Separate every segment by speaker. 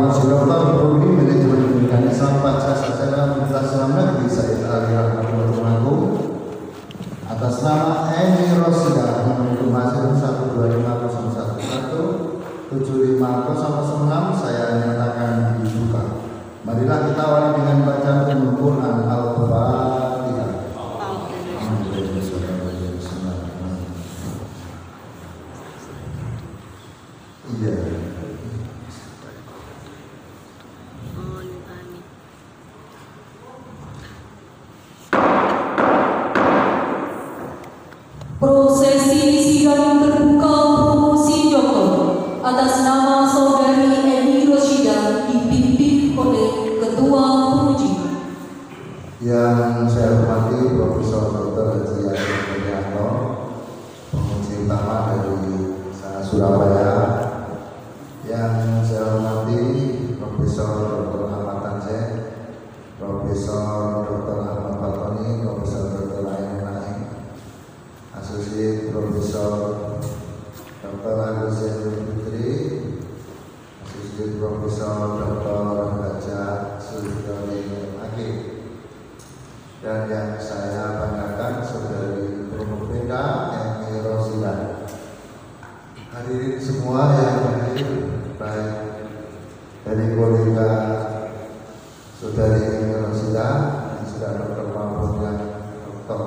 Speaker 1: Dr. Prodi Manajemen Pendidikan Islam Pancasila Sarjana Universitas Islam Negeri Said Ali Rahmatullah Tumanggung atas nama Eni Rosida nomor hasil 12501175006 saya nyatakan dibuka. Marilah kita awali dengan bacaan Al-Quran Al-Fatihah. Iya.
Speaker 2: Prosesi sidang terbuka promosi doktor atas nama Saudari Eni Rosida dipimpin oleh Ketua Penguji.
Speaker 1: Yang saya hormati Profesor Dr. Haji Yasir Prianto, penguji utama dari Surabaya. Yang saya hormati Profesor Dr. Ahmad Tanzeh, Profesor Dr. Ahmad Fatoni, Profesor Dr. Ainul Naim, Asosiat Profesor Dr. Agus Putri, Asosiat Profesor Dr. Haja Sultani Hakim, dan yang saya banggakan Saudari Promopeda Eni Rosida. Hadirin semua yang hadir, baik dari kolega Saudari Eni Rosida yang sudah dokter maupun yang dokter.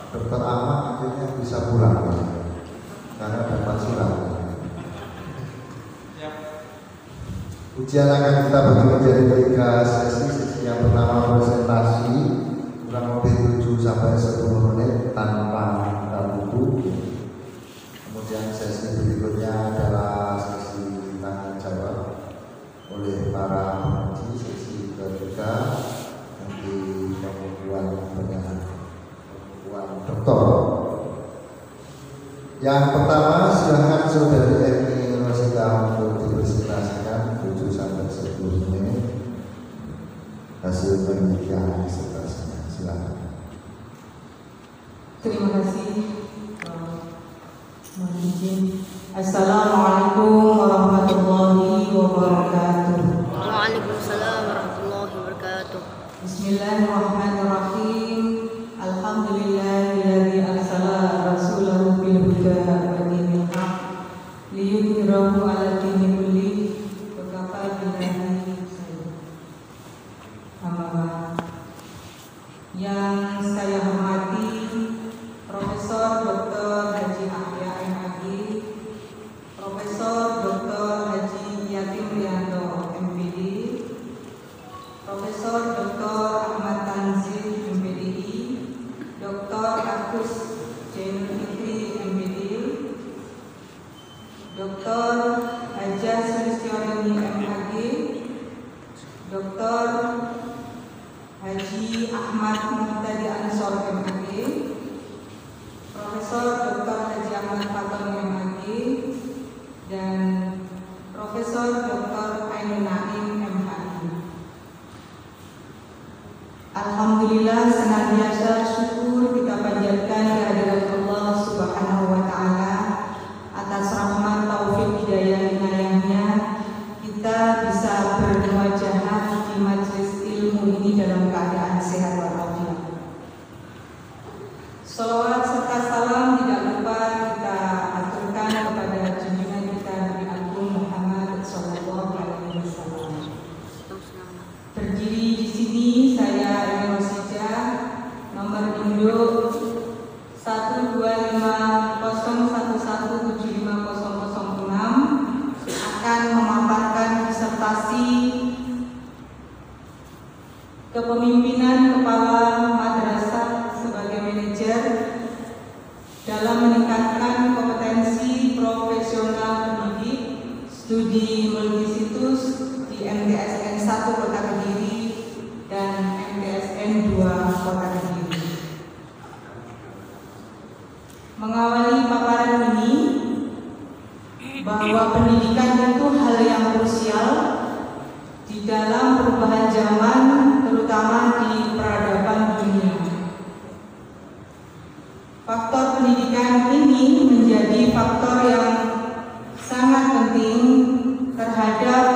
Speaker 1: Dokter Ahmad akhirnya bisa pulang karena dapat surat. Ujian akan kita bagi menjadi 3 sesi. Sesi yang pertama presentasi kurang lebih 7 sampai 10 menit tanpa buku. Kemudian sesi berikutnya adalah sesi tanya jawab oleh para penguji. Sesi ketiga nanti pembukuan dokter. Yang pertama silahkan Saudari Eni Rosida untuk dipresentasikan 7 sampai 10 menit hasil penelitian disertasinya. Silakan.
Speaker 2: Terima kasih. Mohon izin. Assalamualaikum warahmatullahi wabarakatuh.
Speaker 3: Waalaikumsalam warahmatullahi wabarakatuh.
Speaker 2: Bismillahirrahmanirrahim. Alhamdulillahilladzi arsala rasulahu bil huda wa dinil haq liyudhhirahu 'ala dini kulli wa kafa billahi shahida. Amma ba'd. Yang saya hormati Profesor Dr. Haji Ahya MAG, Profesor Dr. Haji Yatim Prianto MPD, Profesor Dr. Ahmad Tanzil MPDI, Dr. Agus Jainul Fikri MPD, Dr. Haja Sulistiawati MAG, Dr. Haji Ahmad Muhtadi Ansor MAG, Profesor Dr. Haji Ahmad Fatoni MAG, dan Profesor Dr. Ainul Naim MHI. Alhamdulillah, senantiasa syukur kita panjatkan kehadirat Allah Subhanahu wa Ta'ala atas rahmat taufik hidayah inayahnya kita bisa bermuajahah di majelis ilmu ini dalam keadaan sehat walafiat. Salawat serta salam tidak lupa kita aturkan kepada junjungan kita Nabi Agung Muhammad Sallallahu Alaihi Wasallam. Berdiri di sini saya Eni Rosida, nomor induk 12501175006, akan memaparkan disertasi kepemimpinan kepala madrasah sebagai manajer dalam meningkatkan kompetensi profesional pendidik studi multisitus di MTSN 1 Kota Kediri dan MTSN 2 Kota Kediri. Mengawali paparan ini, bahwa pendidikan itu hal yang krusial di dalam perubahan zaman, terutama di peradaban dunia. Faktor pendidikan ini menjadi faktor yang sangat penting terhadap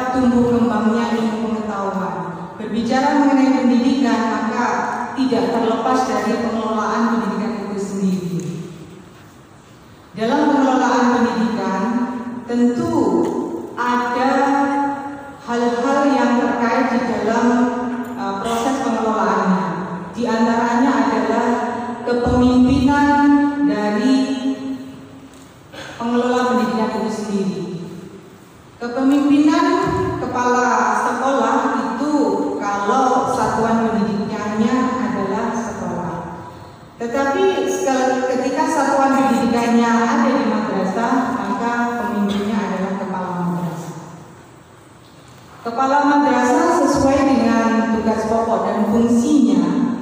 Speaker 2: Kepala madrasah sesuai dengan tugas pokok dan fungsinya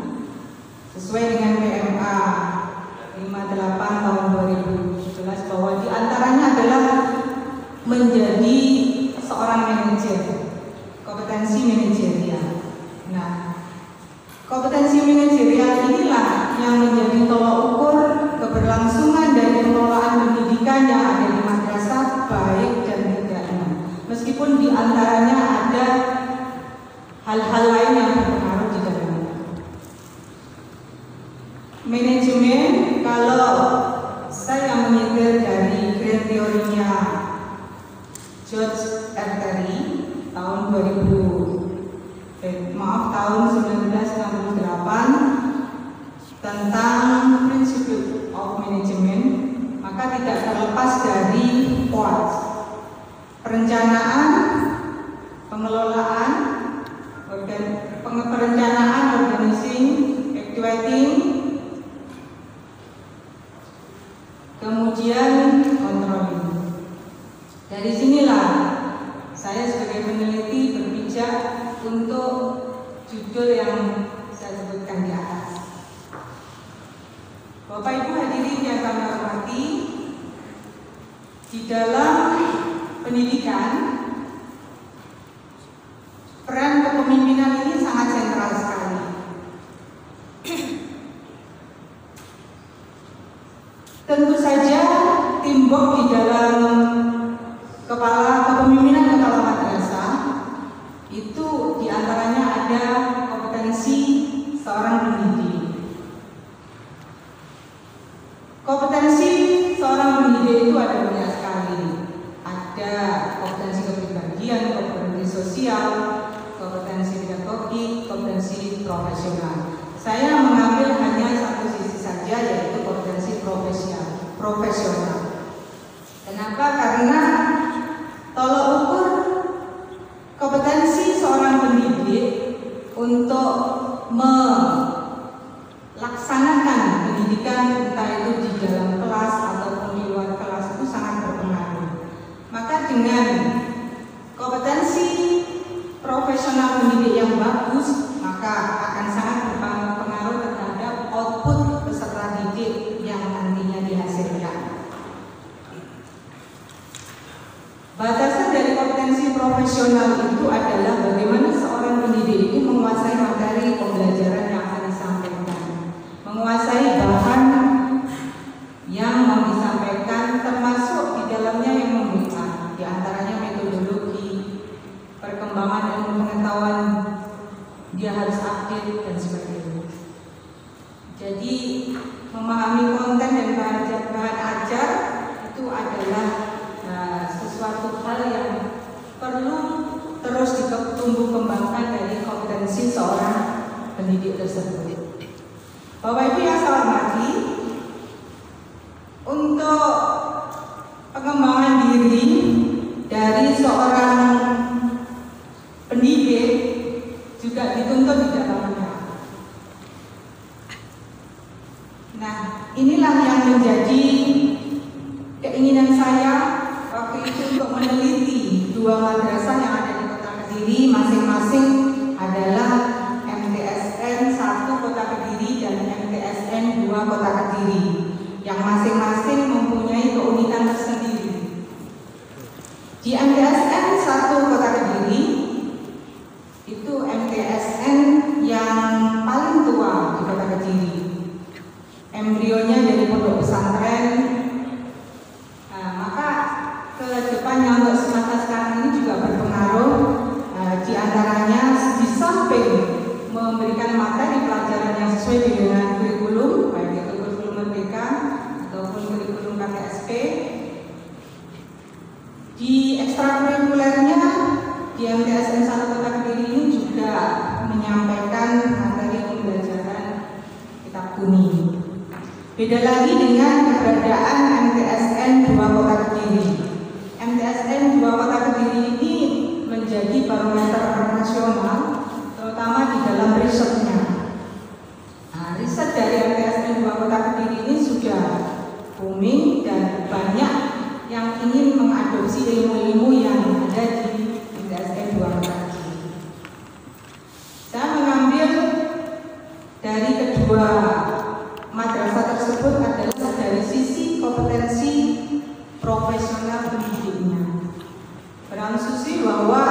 Speaker 2: sesuai dengan PMA 58 tahun 2017 bahwa diantaranya adalah menjadi seorang manajer, kompetensi manajerial. Nah, kompetensi manajerial inilah yang menjadi tolak ukur keberlangsungan dari pengelolaan pendidikan yang ada di madrasah, baik dan tidaknya. Meskipun diantaranya ada hal-hal lain yang berpengaruh di dalamnya. Manajemen, kalau saya menyetir dari grand teorinya George R. Terry tahun 1968 tentang Principle of Management, maka tidak terlepas dari perencanaan, pengelolaan, perencanaan, organizing, actuating, kemudian controlling. Dari sinilah saya sebagai peneliti berpijak untuk judul yang saya sebutkan di atas. Bapak Ibu hadirin yang kami hormati, di dalam pendidikan peran kepemimpinan ini sangat sentral sekali. Tentu saja timbuk di dalam kepemimpinan kepala madrasah itu diantaranya ada kompetensi seorang pendidik. Kompetensi seorang pendidik itu ada banyak sekali. Ada kompetensi kepribadian, kompetensi sosial, kompetensi pedagogik, kompetensi profesional. Saya mengambil hanya satu sisi saja, yaitu kompetensi profesional. Kenapa? Karena tolak ukur kompetensi seorang pendidik untuk melaksanakan pendidikan, entah itu di dalam kelas ataupun di luar kelas, itu sangat berpengaruh. Maka dengan kompetensi profesional pendidik yang bagus, maka akan sangat berpengaruh terhadap output peserta didik yang nantinya dihasilkan. Batasan dari kompetensi profesional itu adalah bagaimana seorang pendidik itu menguasai materi pembelajaran yang akan disampaikan, menguasai bahan yang mau disampaikan, termasuk di dalamnya yang memberikan, di antaranya metodologi, perkembangan ilmu pengetahuan, dia harus update dan sebagainya. Jadi memahami konten dan bahan ajar itu adalah sesuatu hal yang perlu terus ditumbuh kembangkan dari kompetensi seorang pendidik tersebut. Bapak Ibu yang saya hormati, untuk pengembangan diri dari seorang pendidik juga dituntut di dalamnya. Nah, inilah yang menjadi keinginan saya waktu itu untuk meneliti dua madrasah yang ada di Kota Kediri, masing-masing adalah MTSN 1 Kota Kediri dan MTSN 2 Kota Kediri, yang masing-masing mempunyai keunikan tersendiri. Di MTSN 1 Kota Kediri itu MTSN yang paling tua di Kota Kediri. Embrionya dari pondok pesantren. Maka ke depannya untuk semasa sekarang ini juga berpengaruh. Di antaranya di samping memberikan materi pelajaran yang sesuai dengan kurikulum, baik itu kurikulum merdeka ataupun kurikulum KTSP, di ekstrakurikulernya di MTSN 1 Kota Kediri ini juga menyampaikan materi pembelajaran kitab kuning. Beda lagi dengan keberadaan MTSN 2 Kota Kediri. MTSN 2 Kota Kediri ini menjadi barometer nasional, terutama di dalam risetnya. Riset dari MTSN 2 Kota Kediri ini sudah booming dan banyak yang ingin mengadopsi ilmu-ilmu yang ada di MTSN 2 Kota bahwa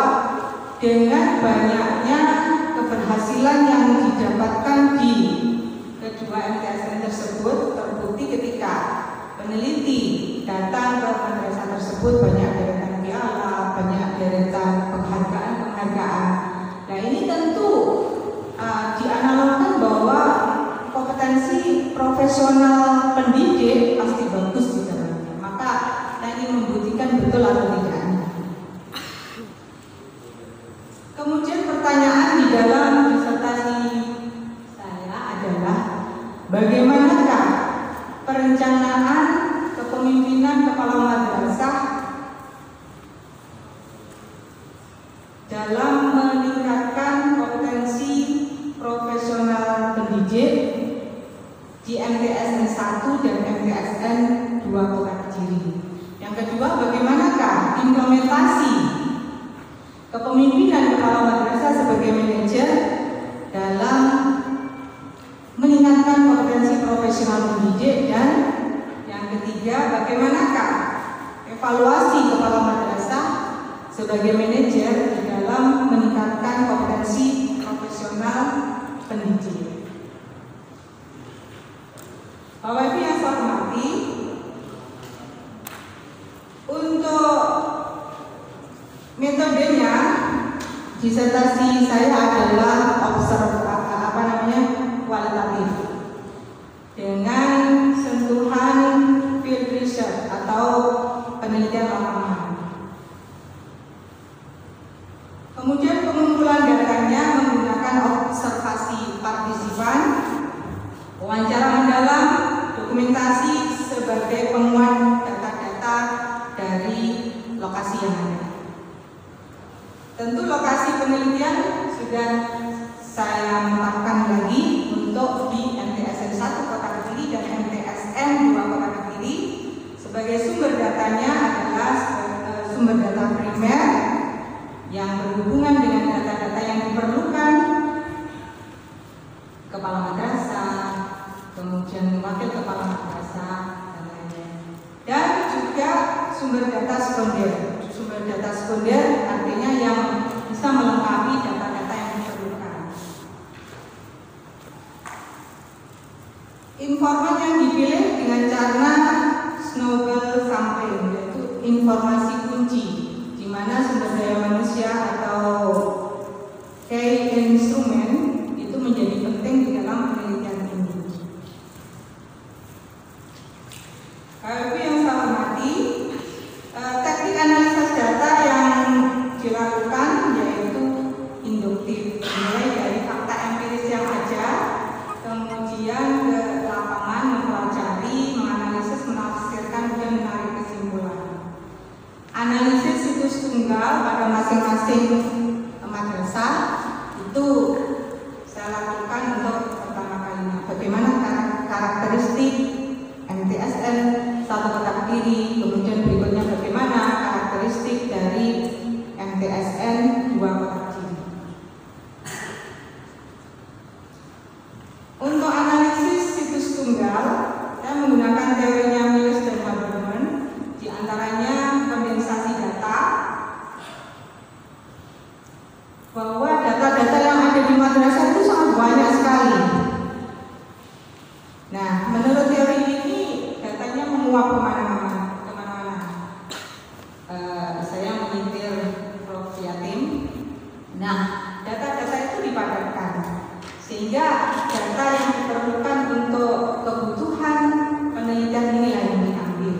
Speaker 2: dengan banyaknya keberhasilan yang didapatkan di kedua MTSN tersebut, terbukti ketika peneliti datang ke madrasah tersebut banyak deretan piala, banyak deretan penghargaan. Nah ini tentu dianalogkan bahwa kompetensi profesional pendidik pasti bagus di dalamnya. Maka ini membuktikan betul atau tidaknya. Kemudian pertanyaan di dalam disertasi saya adalah bagaimanakah perencanaan kepemimpinan kepala madrasah dalam meningkatkan kompetensi profesional pendidik di MTSN 1 dan MTSN 2 Kota Kediri. Yang kedua, bagaimanakah implementasi kepemimpinan kepala madrasah sebagai manajer dalam meningkatkan kompetensi profesional pendidik, dan yang ketiga, bagaimanakah evaluasi kepala madrasah sebagai manajer di dalam meningkatkan kompetensi profesional pendidik. Bapak Ibu yang saya hormati, untuk metodenya disertasi saya adalah kualitatif dengan sentuhan field research atau penelitian lapangan. Kemudian pengumpulan datanya menggunakan observasi partisipan, wawancara mendalam, dokumentasi sebagai penguat data-data dari lokasi yang ada. Tentu lokasi penelitian sudah saya menetapkan lagi untuk di MTSN 1 Kota Kediri dan MTSN 2 Kota Kediri. Sebagai sumber datanya adalah sumber data primer yang berhubungan dengan data-data yang diperlukan kepala madrasah, kemudian wakil kepala madrasah, dan lainnya. Dan juga sumber data sekunder. Sumber data sekunder artinya yang bisa melengkapi data-data yang diperlukan. Informan yang dipilih dengan cara snowball sampling, yaitu informasi kunci, di mana sumber daya manusia atau key instrument itu menjadi penting di dalam penelitian ini. Bapak yang saya hormati, teknik analisis data yang dilakukan yaitu induktif, mulai dari fakta empiris yang ada, kemudian ke lapangan mempelajari, menganalisis, menafsirkan, dan menarik kesimpulan. Analisis situs tunggal pada masing-masing madrasah itu saya lakukan untuk pertama kalinya. Bagaimana karakteristik MTSN 1 Kota Kediri, kemudian berikutnya bagaimana karakteristik dari MTSN 2 Kota Kediri. Untuk analisis situs tunggal, saya menggunakan teorinya Mills dan Haberman, di antaranya kondensasi data, bahwa data-data yang ada di madrasah itu sangat banyak sekali. Nah, menurut teori ini datanya menguap kemana-mana. Saya mengintil Prof. Yatim. Nah, data-data itu dipadatkan sehingga data yang diperlukan untuk kebutuhan penelitian ini yang diambil.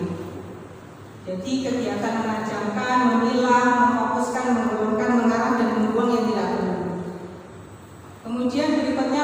Speaker 2: Jadi kegiatan menajamkan, memilah, memfokuskan, menurunkan, mengarah, dan membuang yang tidak perlu. Kemudian berikutnya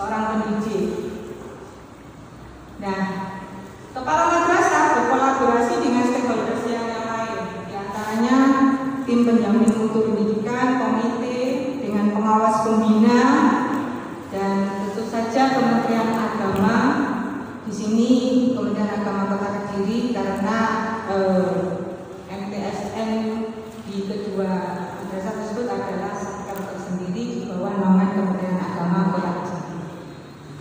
Speaker 2: seorang pendidik. Nah, kepala madrasah berkolaborasi dengan stakeholders yang lain, di antaranya tim pendamping mutu pendidikan, komite dengan pengawas pembina, dan tentu saja Kementerian Agama. Di sini Kementerian Agama Kota Kediri karena MTSN di kedua madrasah tersebut adalah sektor tersendiri di bawah naungan Kementerian Agama Kota Kediri.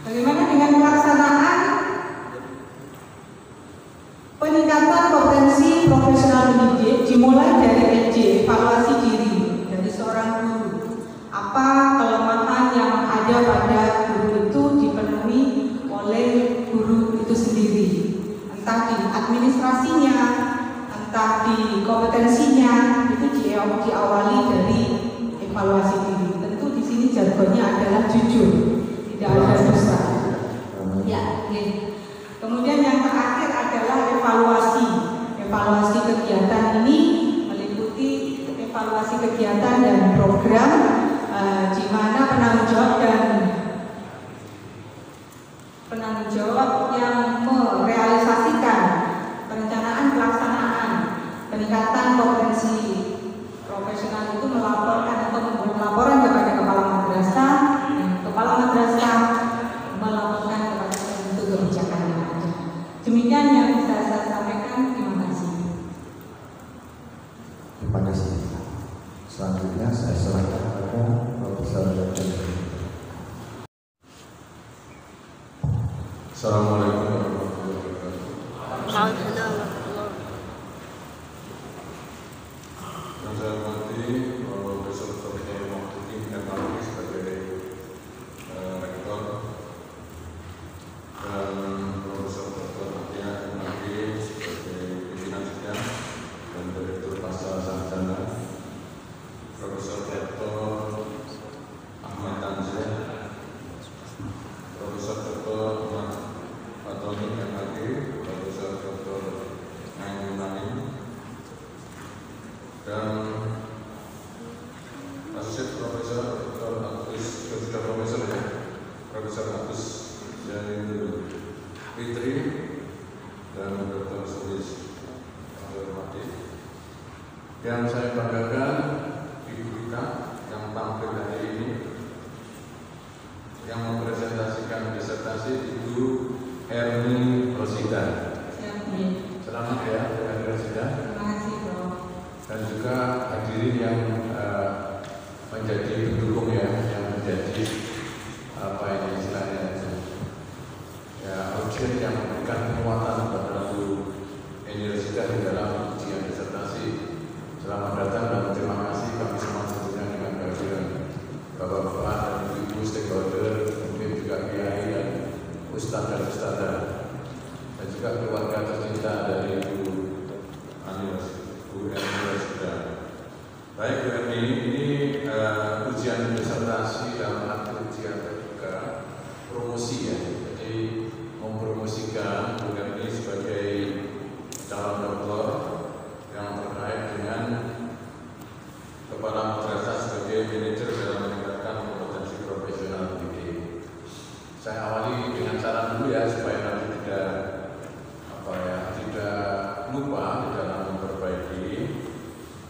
Speaker 2: Bagaimana dengan pelaksanaan peningkatan kompetensi profesional pendidik dimulai dari EJ, evaluasi diri dari seorang guru. Apa kelemahan yang ada pada guru itu dipenuhi oleh guru itu sendiri, entah di administrasinya, entah di kompetensinya, itu diawali dari evaluasi diri. Tentu di sini jargonnya adalah jujur, tidak ada dusta. Ya, oke. Kemudian yang terakhir adalah evaluasi. Evaluasi kegiatan ini meliputi evaluasi kegiatan dan program di mana penanggung jawab yang merealisasikan perencanaan pelaksanaan peningkatan kompetensi profesional itu melaporkan atau membuat laporan kepada kepala madrasah, dan kepala madrasah melaporkan kepada pembentuk kebijakan yang ada. Demikian yang bisa saya sampaikan. Terima kasih.
Speaker 1: Terima kasih. Selanjutnya saya serahkan kepada Profesor Dr.
Speaker 4: Assalamualaikum warahmatullahi wabarakatuh.
Speaker 3: Waalaikumsalam.
Speaker 4: Yang saya hormati Profesor Dr. Muhammad MAG sebagai rektor dan Profesor Dr. Atia MAG sebagai pimpinan sidang dan Direktur Pasca Sarjana, Profesor Dr. Ahmad Tanzil, Profesor Dr. Ahmad Fatoni MAG, Profesor Dr. Ainun Naim, dan Asosiat Profesor Dr. Agus, sudah Profesor ya, Profesor Agus Zainul Fitri dan Dr. Sulis Hormati. Yang saya banggakan Ibu Rita yang tampil hari ini, yang mempresentasikan disertasi Ibu Erni Rosida. Selamat ya, Bu Erni Rosida.
Speaker 2: Terima kasih, Bro.
Speaker 4: Dan juga hadirin yang menjadi pendukung ya, yang menjadi apa ini istilahnya itu, ya audien yang memberikan penguatan kepada Bu Erni Rosida di dalam ujian disertasi. Selamat datang dan terima kasih kami semua tentunya dengan kehadiran Bapak-bapak dan Ibu stakeholder, kemudian juga kiai dan ustadz dan ustadzah, dan juga keluarga tercinta dari Bu Erni Rosida. Baik Bu Erni, ini ujian disertasi dalam arti ujian terbuka promosi ya, jadi mempromosikan Bu Erni sebagai calon doktor yang terkait dengan kepala madrasah sebagai manajer dalam meningkatkan kompetensi profesional pendidik. Saya awali dengan saran dulu ya, supaya nanti tidak lupa di dalam memperbaiki,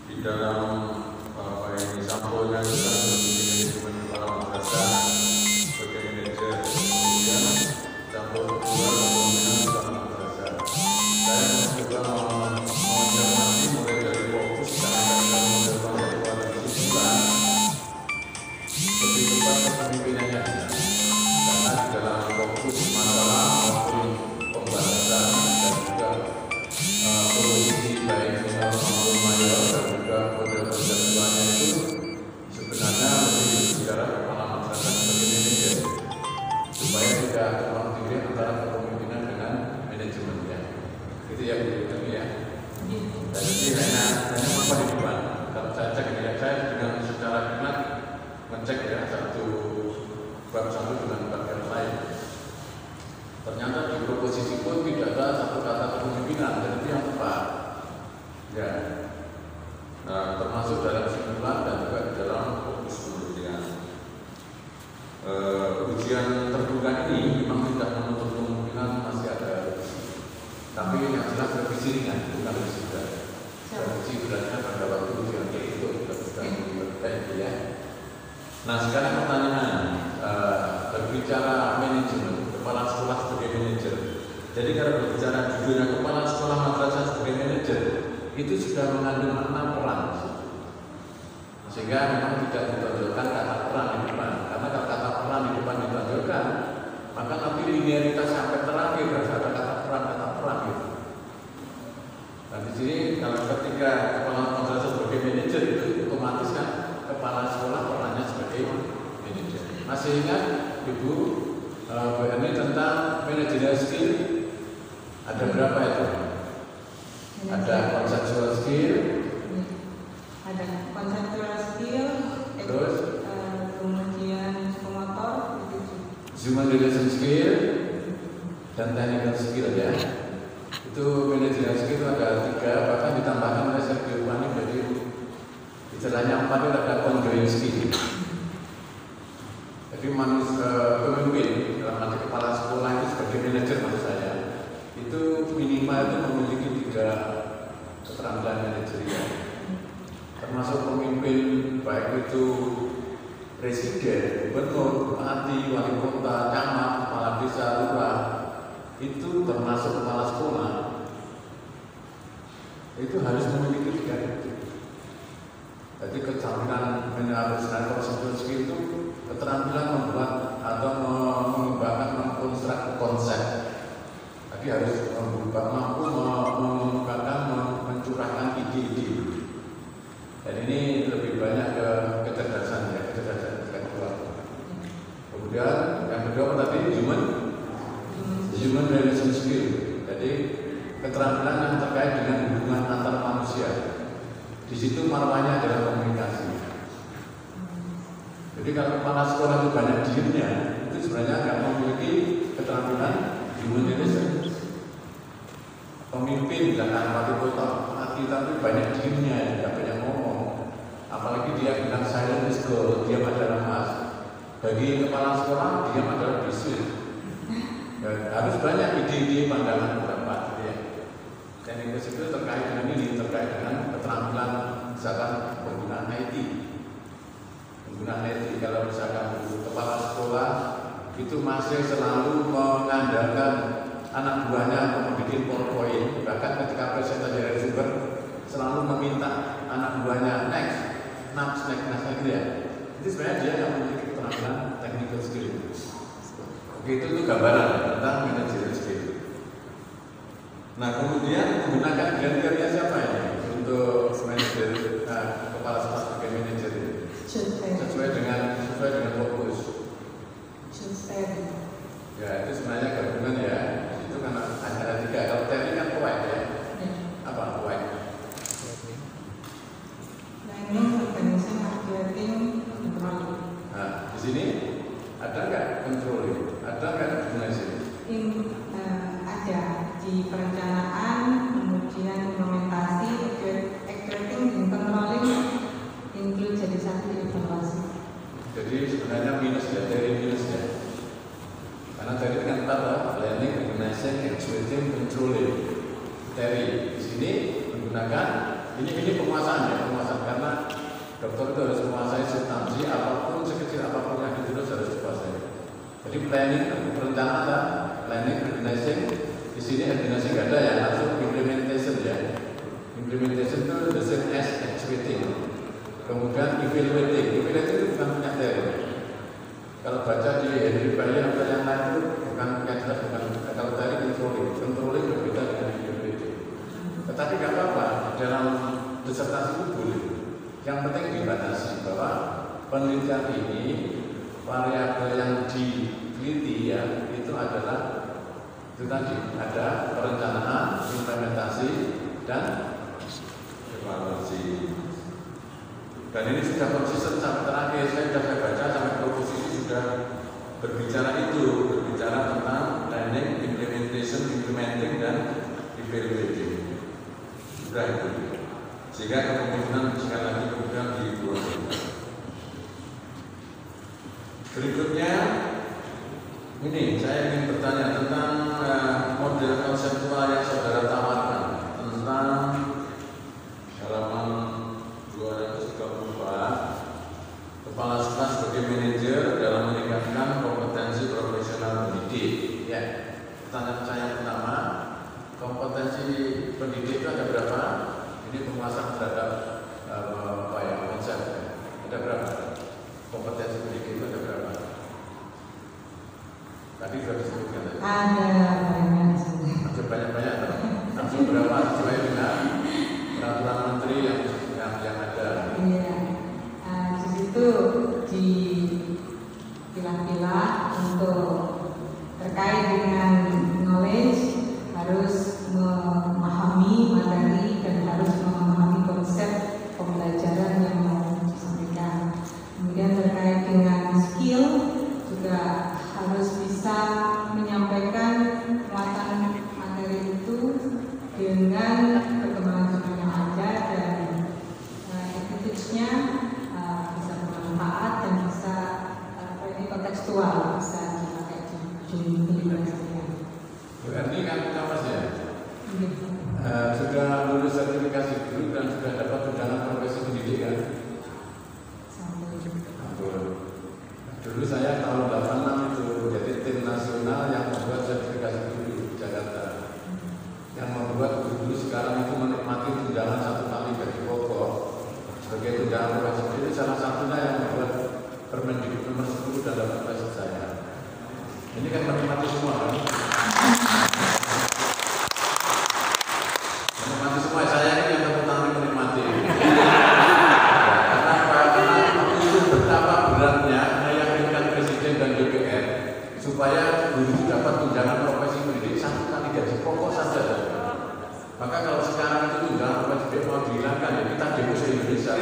Speaker 4: di dalam sampulnya tentang manajemen kepala madrasah sebagai manajer, kemudian sampul kedua kepemimpinan kepala madrasah. Saya mencoba mencermati mulai dari fokus dan lebih tepat kepemimpinannya, karena di dalam fokus masalah maupun pembahasan dan juga posisi baik minor maupun mayor dan juga model-model duanya itu sebenarnya lebih bicara kepala madrasah sebagai manajer, supaya tidak tumpang tindih antara kepemimpinan dengan manajemennya. Itu yang dibutuhkan ya. Dan ini hanya kehidupan. Kalau saya cek ya, saya dengan secara genap ngecek ya satu bab satu dengan bab yang lain. Ternyata di proposisi pun tidak ada satu kata kepemimpinan, dan itu yang tepat. Ya. Nah, termasuk dalam simulan dan juga di dalam fokus penelitian. Ujian terbuka ringan, bukan wisuda. Wisuda pada waktu ujian itu bukan ya. Nah sekarang pertanyaan, berbicara manajemen, kepala sekolah sebagai manajer. Jadi kalau berbicara judulnya kepala sekolah madrasah sebagai manajer, itu sudah mengandung makna peran. Sehingga memang tidak ditonjolkan kata peran di depan. Karena kalau kata peran di depan ditonjolkan, maka nanti linearitas sampai terakhir harus ada kata peran gitu. Nah di sini kalau ketika kepala madrasah sebagai manajer itu otomatis kan kepala sekolah perannya sebagai manajer. Masih ingat Ibu ini tentang managerial skill ada berapa itu? Ada conceptual skill,
Speaker 2: ada conceptual skill,
Speaker 4: terus
Speaker 2: kemudian psikomotor,
Speaker 4: human relation skill dan technical skill ya. Itu managerial skill itu ada 3, bahkan ditambahkan oleh Sergio Pani, jadi istilahnya 4 itu ada conjoint skill. Jadi pemimpin dalam arti kepala sekolah itu sebagai manajer maksud saya itu minimal itu memiliki 3 keterampilan manajerial, termasuk pemimpin baik itu presiden, gubernur, bupati, wali kota, camat, kepala desa, lurah, itu termasuk kepala sekolah itu harus memiliki 3 itu. Jadi keterampilan menyampaikan prosedur skill itu keterampilan membuat atau mengembangkan mengkonstruk konsep. Jadi harus mampu mengembangkan, mencurahkan ide-ide. Dan ini lebih banyak ke kecerdasan ya, kecerdasan intelektual. Kemudian yang kedua tadi human relation skill. Jadi keterampilan yang terkait dengan hubungan antar manusia. Di situ marwahnya adalah komunikasi. Jadi kalau kepala sekolah itu banyak diemnya, itu sebenarnya nggak memiliki keterampilan human relation. Pemimpin jangan mati tapi banyak diemnya, tidak banyak ngomong. Apalagi dia bilang silent is gold, diam adalah emas. Bagi kepala sekolah diam adalah bisul. Harus banyak ide-ide, pandangan, pendapat. Ya. Dan yang ketiga terkait dengan ini, terkait dengan keterampilan misalkan penggunaan IT. Penggunaan IT kalau misalkan kepala sekolah itu masih selalu mengandalkan anak buahnya untuk membuat PowerPoint. Bahkan ketika presentasi dari sumber selalu meminta anak buahnya next gitu ya. Itu sebenarnya dia yang memiliki keterampilan technical skill. Oke, itu gambaran tentang managerial skill. Nah kemudian menggunakan kriteria siapa ini untuk manajer kepala sekolah sebagai manajer ini? Sesuai dengan fokus. Ya itu sebenarnya gabungan ya. Itu kan ada 3. Kalau tadi kan white ya. Apa white?
Speaker 2: Planning, organization, marketing, controlling.
Speaker 4: Nah di sini ada nggak controlling? Ada nggak organization?
Speaker 2: Ada di perencanaan, kemudian implementasi, executing, dan controlling include jadi satu di evaluasi.
Speaker 4: Jadi sebenarnya minus ya, dari minus ya. Karena tadi kan planning, organizing, executing, controlling. Dari di sini menggunakan ini penguasaan ya, penguasaan karena dokter itu harus menguasai substansi apapun sekecil apapun yang ditulis harus dikuasai. Jadi planning, perencanaan, planning, organizing. Di sini organisasi nggak ada ya, langsung implementation ya. Implementation itu the same as executing. Kemudian evaluating itu bukan punya teori. Kalau baca di Henry Bailey atau yang lain itu bukan punya jelas, bukan. Kalau tadi controlling berbeda dengan evaluating. Tetapi nggak apa-apa, dalam disertasi itu boleh. Yang penting dibatasi bahwa penelitian ini variabel yang diteliti ya itu adalah itu tadi ada perencanaan, implementasi, dan evaluasi. Dan ini sudah konsisten sampai terakhir saya baca sampai proposisi sudah berbicara tentang planning, implementing, dan evaluating. Sudah itu. Sehingga kemungkinan sekali lagi kemudian dibuat. Berikutnya. Ini saya ingin bertanya tentang model konseptual yang saudara tawarkan Pertanyaan saya yang pertama, kompetensi pendidik itu ada berapa? Ini penguasaan terhadap konsep. Ada berapa? Kompetensi pendidik itu ada berapa? Tadi sudah disebutkan.
Speaker 2: Ada banyak sudah.
Speaker 4: Ada banyak-banyak. Langsung berapa sesuai dengan peraturan menteri yang ada.
Speaker 2: Iya. Di situ dipilah-pilah untuk terkait dengan knowledge, harus memahami materi dan harus memahami konsep pembelajaran yang mau disampaikan. Kemudian terkait dengan skill juga harus bisa menyampaikan muatan materi itu dengan perkembangan zaman yang ada dan attitude-nya bisa bermanfaat dan bisa kontekstual, bisa dipakai di universitas.
Speaker 4: Berarti kan kapas ya? Sudah lulus sertifikasi guru dan sudah dapat tunjangan profesi pendidikan. Dulu saya tahun 86 itu jadi tim nasional yang membuat sertifikasi guru di Jakarta. Yang membuat guru sekarang itu menikmati tunjangan 1 kali gaji pokok sebagai tunjangan profesi pendidik. Salah satunya yang membuat Permendikbud nomor 10 dan 18 saya. Ini kan menikmati semua kan? Menikmati semua, saya ini yang pertama menikmati. Karena itu betapa beratnya meyakinkan Presiden dan DPR supaya guru dapat tunjangan profesi pendidik 1 kali gaji pokok saja. Maka kalau sekarang itu tunjangan profesi pendidik mau dihilangkan, ya kita demo se-Indonesia.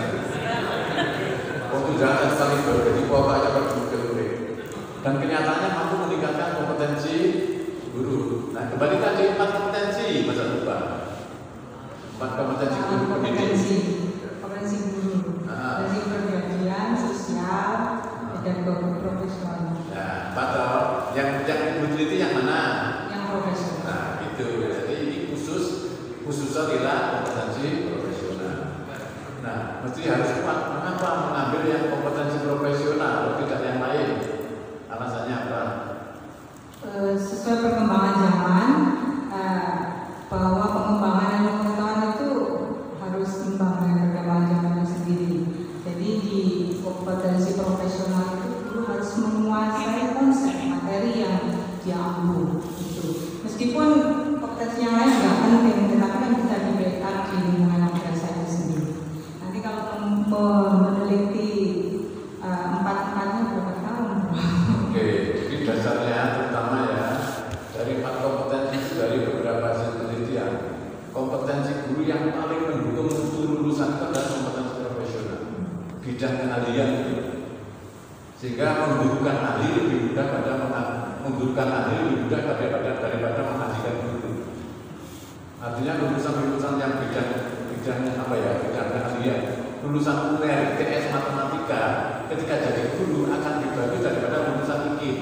Speaker 4: Tunjangan 1 kali gaji pokok aja berbuka. Dan kenyataannya mampu meningkatkan kompetensi guru. Nah, kembali tadi 4 kompetensi masa depan. 4 kompetensi guru pendidik.
Speaker 2: Kompetensi guru, kompetensi pergajian, sosial, dan profesional.
Speaker 4: Nah, padahal yang ibu teliti yang mana?
Speaker 2: Yang profesional.
Speaker 4: Nah, gitu. Jadi ini khusus adalah kompetensi profesional. Nah, mesti harus kuat. Mengapa mengambil yang kompetensi profesional, tidak yang lain? Alasannya apa?
Speaker 2: Sesuai perkembangan zaman, bahwa pengembangan ilmu pengetahuan itu harus seimbang dengan perkembangan zaman sendiri. Jadi di kompetensi profesional itu guru harus menguasai konsep materi yang dia ambil. Gitu. Meskipun kompetensi yang lain nggak penting, tetapi kan bisa di-backup di lingkungan madrasah itu sendiri. Nanti kalau meneliti 4-4-nya berapa tahun?
Speaker 4: Oke, jadi dasarnya terutama ya dari 4 kompetensi dari beberapa hasil penelitian, kompetensi guru yang paling mendukung untuk lulusan itu adalah kompetensi profesional, bidang keahlian itu. Sehingga membutuhkan ahli lebih mudah daripada menghasilkan guru. Artinya lulusan yang bidang keahlian, lulusan UNER, ITS, matematika, ketika jadi guru akan dibagi daripada lulusan IKIP.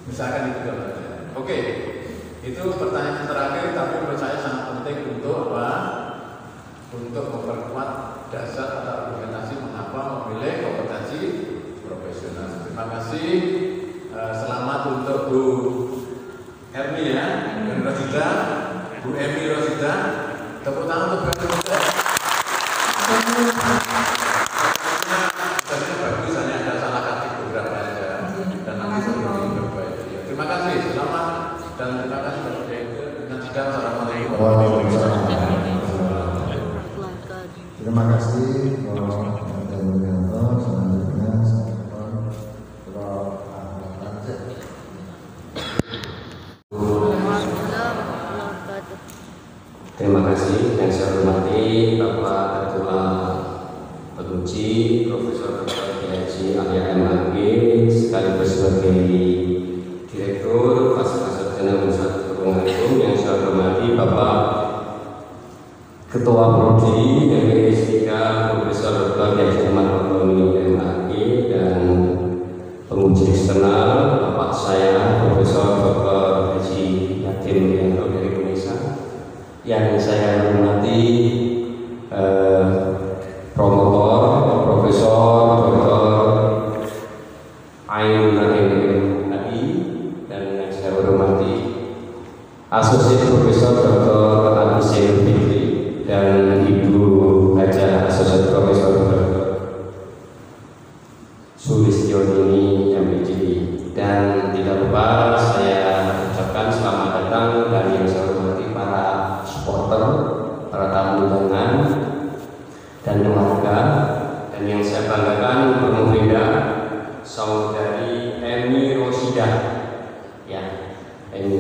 Speaker 4: Misalkan itu contohnya. Oke, itu pertanyaan terakhir, tapi menurut saya sangat penting untuk apa? Untuk memperkuat dasar atau argumentasi mengapa memilih kompetensi profesional. Terima kasih. Selamat untuk Bu Ermi ya, dan Rosida, Bu Emi Rosida. Tepuk tangan untuk Bu Rosida. Bagus, hanya ada salah kata beberapa aja. Dan nanti berbaik. Terima kasih, selamat dan terima kasih kepada Direktur. Nantikan assalamualaikum warahmatullahi wabarakatuh.
Speaker 1: Terima kasih Bapak Wiranto. Selanjutnya Prof. Ahmad Rancet.
Speaker 5: Terima kasih yang saya hormati Bapak Ketua Penguji Profesor Dr. Haji Alia MAG sekaligus sebagai Direktur Fakultas Sarjana Universitas Hukum yang saya hormati Bapak Ketua Prodi DPS 3 Profesor Dr. Haji Ahmad MAG dan penguji eksternal Bapak saya Profesor Dr. Haji Yakin Wiranto dari Indonesia. Yang saya hormati promotor Profesor Dr. Ainun Naim dan yang saya hormati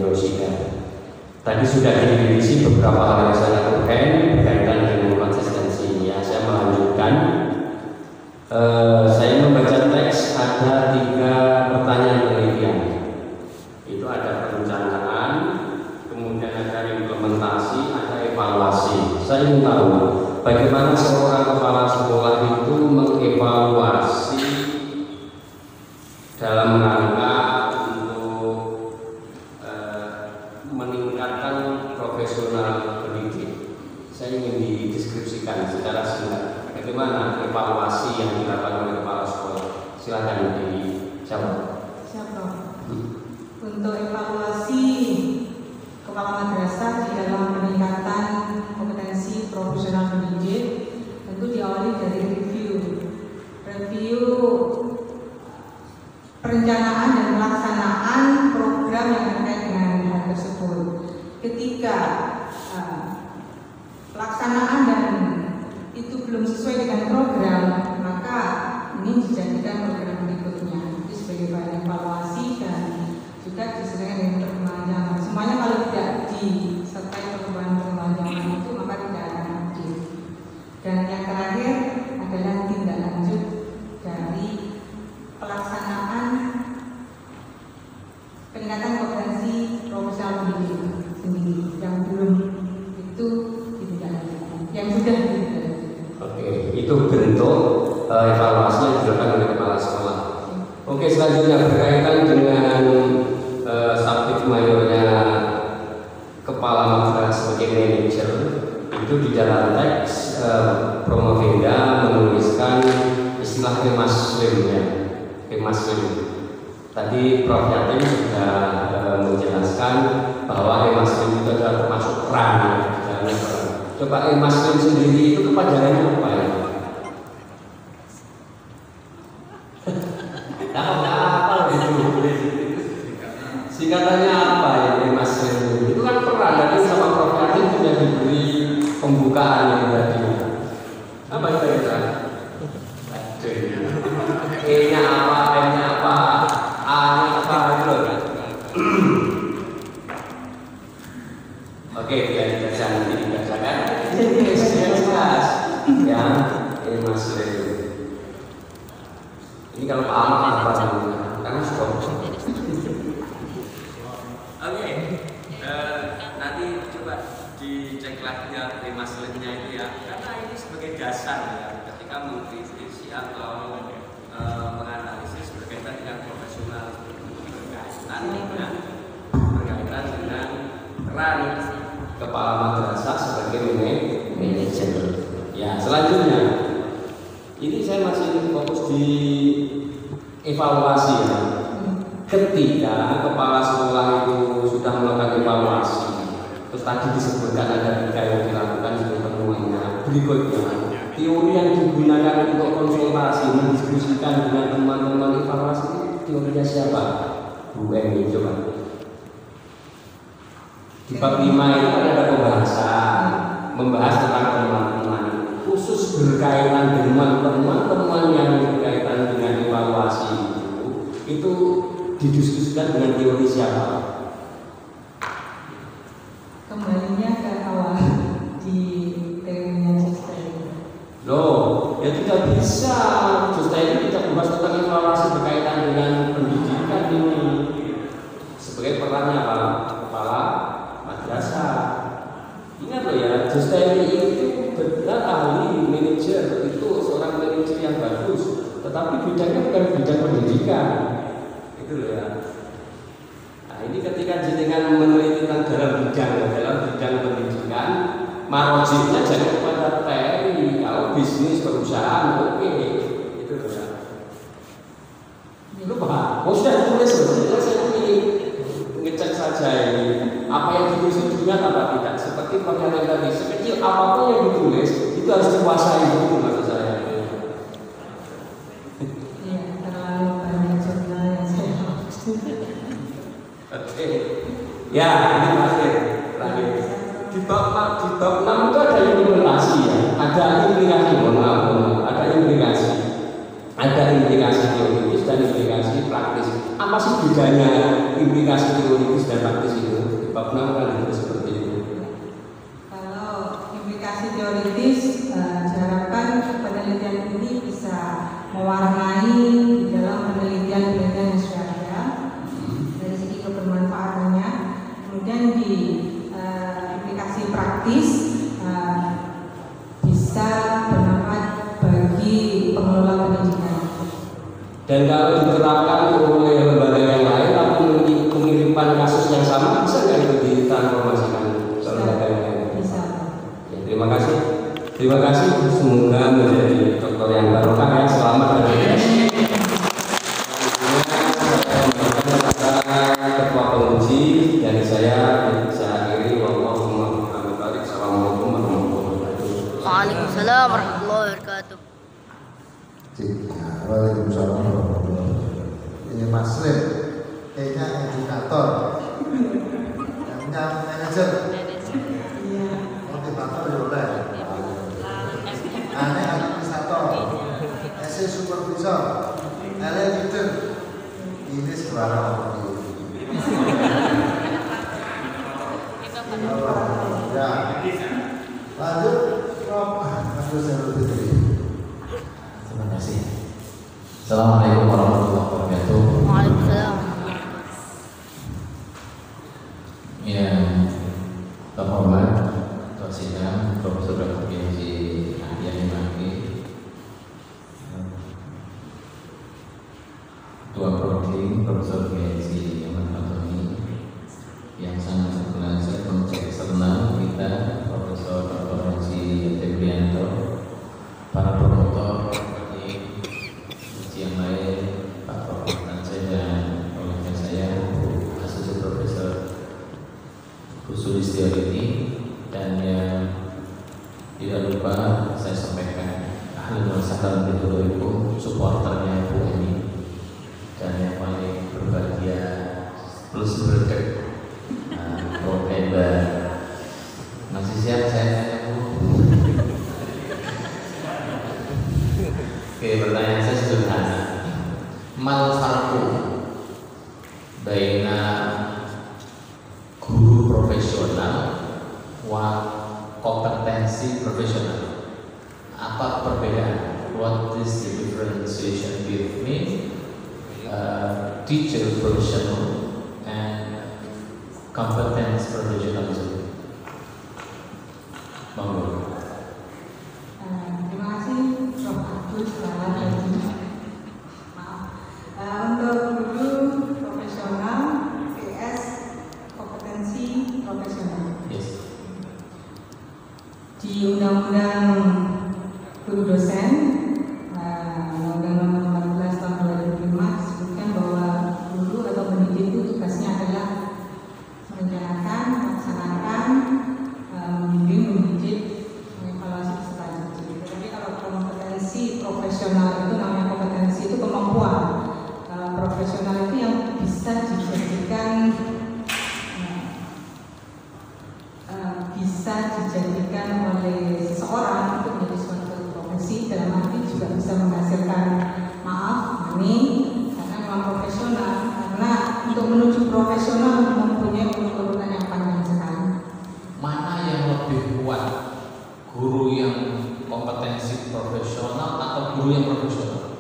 Speaker 5: Rosida. Tadi sudah diisi beberapa hal yang saya lakukan berkaitan dengan konsistensi. Ya, saya melanjutkan. Saya membaca teks ada 3 pertanyaan penelitian. Itu ada perencanaan, kemudian ada implementasi, ada evaluasi. Saya ingin tahu bagaimana seorang kepala sekolah itu mengevaluasi dalam rangka untuk meningkatkan profesional pendidik. Saya ingin dideskripsikan secara singkat bagaimana evaluasi yang dilakukan oleh kepala sekolah. Silakan dijawab.
Speaker 2: Siapa? Untuk evaluasi kepala madrasah di dalam peningkatan kompetensi profesional pendidik tentu diawali dari review perencanaan dan pelaksanaan program yang terkait dengan hal tersebut. Ketika pelaksanaan dan itu belum sesuai dengan program, maka ini dijadikan program berikutnya. Itu sebagai bahan evaluasi dan juga disesuaikan dengan perkembangan zaman. Semuanya kalau tidak disertai perkembangan zaman itu maka tidak akan adil. Dan yang terakhir adalah tindak lanjut dari pelaksanaan peningkatan kompetensi profesional pendidik sendiri yang belum itu ditindaklanjuti, yang sudah ditindaklanjuti.
Speaker 5: Oke, itu bentuk evaluasi yang dilakukan oleh kepala sekolah. Oke, selanjutnya berkaitan dengan subjek mayornya kepala madrasah sebagai manajer. Itu di dalam teks Promovenda menuliskan istilah kemaslimnya. Kemaslim. Tadi Prof. Yatim sudah menjelaskan bahwa kemaslim itu adalah termasuk peran. Coba kemaslim sendiri itu kepanjangannya apa ya? Apa itu? Singkatannya apa ya kemaslim? Itu kan peran. Tadi sama Prof. Yatim sudah diberi pembukaan yang tadi. Apa itu ya? E-nya apa, M-nya apa, A-nya apa, itu loh. Oke, biar dibaca nanti dibacakan. Jelas, ya, ini Mas Leo. Ini kalau Pak Ahmad apa namanya? Karena sudah.
Speaker 6: Oke, nanti coba dicek lagi ya Mas Leo-nya itu ya, karena ini sebagai dasar ya, ketika mengkritisi atau menganalisis berkaitan dengan profesional berkaitan dengan peran
Speaker 5: Kepala madrasah sebagai manajer. Ya, selanjutnya ini saya masih fokus di evaluasi ya. Ketika kepala sekolah itu sudah melakukan evaluasi, terus tadi disebutkan ada 3 yang dilakukan semuanya. Berikutnya, teori yang digunakan untuk konsultasi mendiskusikan dengan teman-teman evaluasi, teorinya siapa? Bu Emi, coba. Di bab 5 itu ada pembahasan membahas tentang teman-teman khusus berkaitan dengan teman-teman yang berkaitan dengan evaluasi itu didiskusikan dengan teori siapa?
Speaker 2: Kembalinya ke awal di teorinya Justein.
Speaker 5: Loh, ya tidak bisa. Justein tidak membahas tentang evaluasi berkaitan dengan pendidikan ini sebagai perannya apa? Kepala madrasah. Ingat loh ya, Justein itu benar ahli manajer, itu seorang manajer yang bagus, tetapi bidangnya bukan bidang pendidikan. Itu loh ya. Nah, ini ketika jenengan meneliti dalam bidang pendidikan, marojiknya jangan kepada teori. Kalau bisnis perusahaan, oke, itu loh ya. Lu paham? Oh sudah ditulis loh. Saya ingin ngecek saja ini apa yang ditulis itu benar apa tidak. Seperti pertanyaan tadi, sekecil apapun yang ditulis itu harus dikuasai itu maksud saya.
Speaker 2: Iya, terlalu banyak jurnal yang saya hapus.
Speaker 5: Oke. Ya, ini terakhir. Di bab 6 itu ada implikasi ya, ada implikasi, ada implikasi teoritis dan implikasi praktis. apa sih bedanya implikasi teoritis dan praktis itu? Pak Purnama kan itu seperti itu.
Speaker 2: Kalau implikasi teoritis diharapkan penelitian ini bisa mewarnai di dalam penelitian yang sudah ada dari segi kebermanfaatannya. Kemudian di implikasi praktis bisa bermanfaat bagi pengelola pendidikan.
Speaker 5: Dan kalau diterapkan oleh lembaga yang lain tapi pengiriman kasus yang sama, bisa nggak itu ditransformasikan ke lembaga yang lain?
Speaker 2: Bisa.
Speaker 5: Ya, terima kasih. Terima kasih. Semoga menjadi dokter yang barokah ya. Selamat dan sukses. Ketua penguji dari saya akhiri. Assalamualaikum warahmatullahi wabarakatuh.
Speaker 3: Waalaikumsalam warahmatullahi wabarakatuh.
Speaker 1: Waalaikumsalam warahmatullahi wabarakatuh. Ini Mas Lim, kayaknya edukator, yang manajer, motivator juga, aneh administrator, SC supervisor, LE leader, ini suara orang ya, lanjut, Mas Fitri.
Speaker 7: Terima kasih. Assalamualaikum warahmatullahi wabarakatuh.
Speaker 3: Waalaikumsalam.
Speaker 7: Ya, terhormat Ketua Sidang Profesor Dr. PhD Ahli Maki, Ketua Prodi Profesor PhD Ahmad Fatoni, yang sangat belajar mengecek eksternal kita Profesor Dr. Haji Debrianto, para promotor yang lain, Pak Prof. Tanjay dan oleh saya, Asosiasi Profesor Sulistiawati, dan yang tidak lupa saya sampaikan ahli wasalam itu supporternya Bu Eni, dan yang paling berbahagia plus berkat Prof. Eba. Masih siap saya tanya Bu? Oke, pertanyaan saya sederhana. Mal farqu baina guru profesional wa kompetensi profesional. Apa perbedaan? What is the differentiation between teacher professional and competence professionalism? Monggo.
Speaker 2: Terima kasih Prof. Abdul Salam. Untuk guru profesional PS kompetensi profesional.
Speaker 7: Yes.
Speaker 2: Di Undang-Undang Guru Dosen Undang-Undang Nomor 14 Tahun 2005 disebutkan bahwa guru atau pendidik itu tugasnya adalah merencanakan, melaksanakan, membimbing, mendidik, mengevaluasi peserta didik. Tapi kalau kompetensi profesional itu namanya kompetensi itu kemampuan. Profesional itu yang bisa dijadikan oleh seseorang untuk menjadi suatu profesi, dalam arti juga bisa menghasilkan money, karena memang profesional. Karena untuk menuju profesional mempunyai urutan yang panjang sekali.
Speaker 7: Mana yang lebih kuat? Guru yang kompetensi profesional atau guru yang profesional?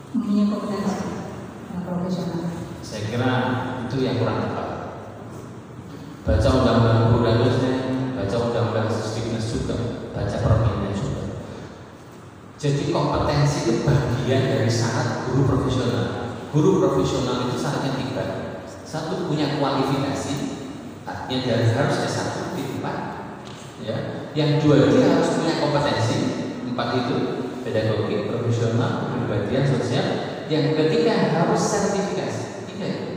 Speaker 2: Mempunyai kompetensi yang profesional.
Speaker 7: Saya kira itu yang kurang tepat. Baca undang-undang guru dan dosen, baca undang-undang Sisdiknas juga, baca Permennya juga. Jadi kompetensi itu bagian dari syarat guru profesional. Guru profesional itu syaratnya 3. 1, punya kualifikasi, artinya dia harus S1 di 4. Ya. Yang 2, dia harus punya kompetensi. 4 itu pedagogi, profesional, kepribadian, sosial. Yang ketiga harus sertifikasi. 3 itu.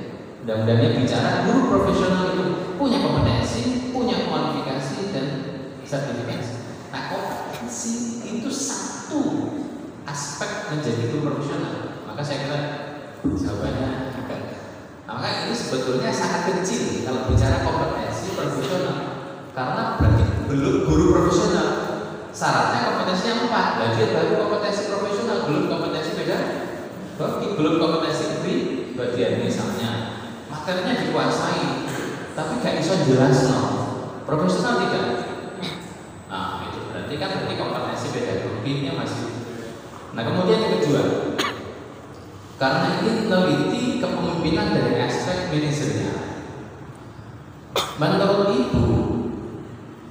Speaker 7: Mudah-mudahan bicara guru profesional itu punya kompetensi, punya kualifikasi dan sertifikasi. Nah, kompetensi itu satu aspek menjadi guru profesional. Maka saya kira jawabannya agak. Maka ini sebetulnya sangat kecil kalau bicara kompetensi profesional, karena berarti belum guru profesional. Syaratnya kompetensinya 4. Berarti baru kompetensi profesional, belum kompetensi pedagogi. belum kompetensi bagian misalnya materinya dikuasai tapi gak bisa jelas profesional tidak. Nah itu berarti kompetensi pedagoginya masih. Nah kemudian yang kedua, karena ini meneliti kepemimpinan dari aspek manajernya. Menurut Ibu,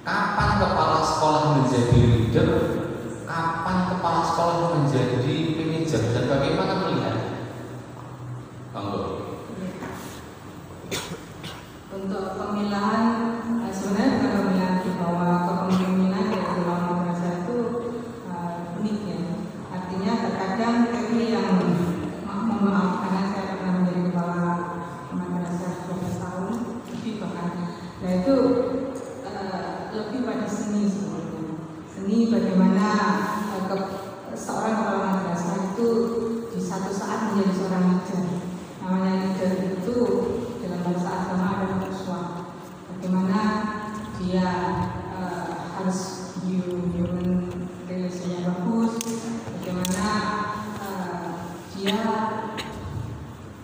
Speaker 7: kapan kepala sekolah menjadi leader, kapan kepala sekolah menjadi manajer, dan bagaimana melihat?
Speaker 2: Untuk pemilahan, sebenarnya bukan pemilahan di bawah kepemimpinan dari ulama madrasah itu unik ya. Artinya terkadang ini yang maaf karena saya pernah menjadi kepala madrasah 12 tahun lebih bahkan. Nah itu lebih pada seni sebenarnya. Seni bagaimana seorang kepala madrasah itu di satu saat menjadi seorang leader. Namanya leader itu dalam bahasa agama adalah uswah. Bagaimana dia harus human relation bagus, bagaimana dia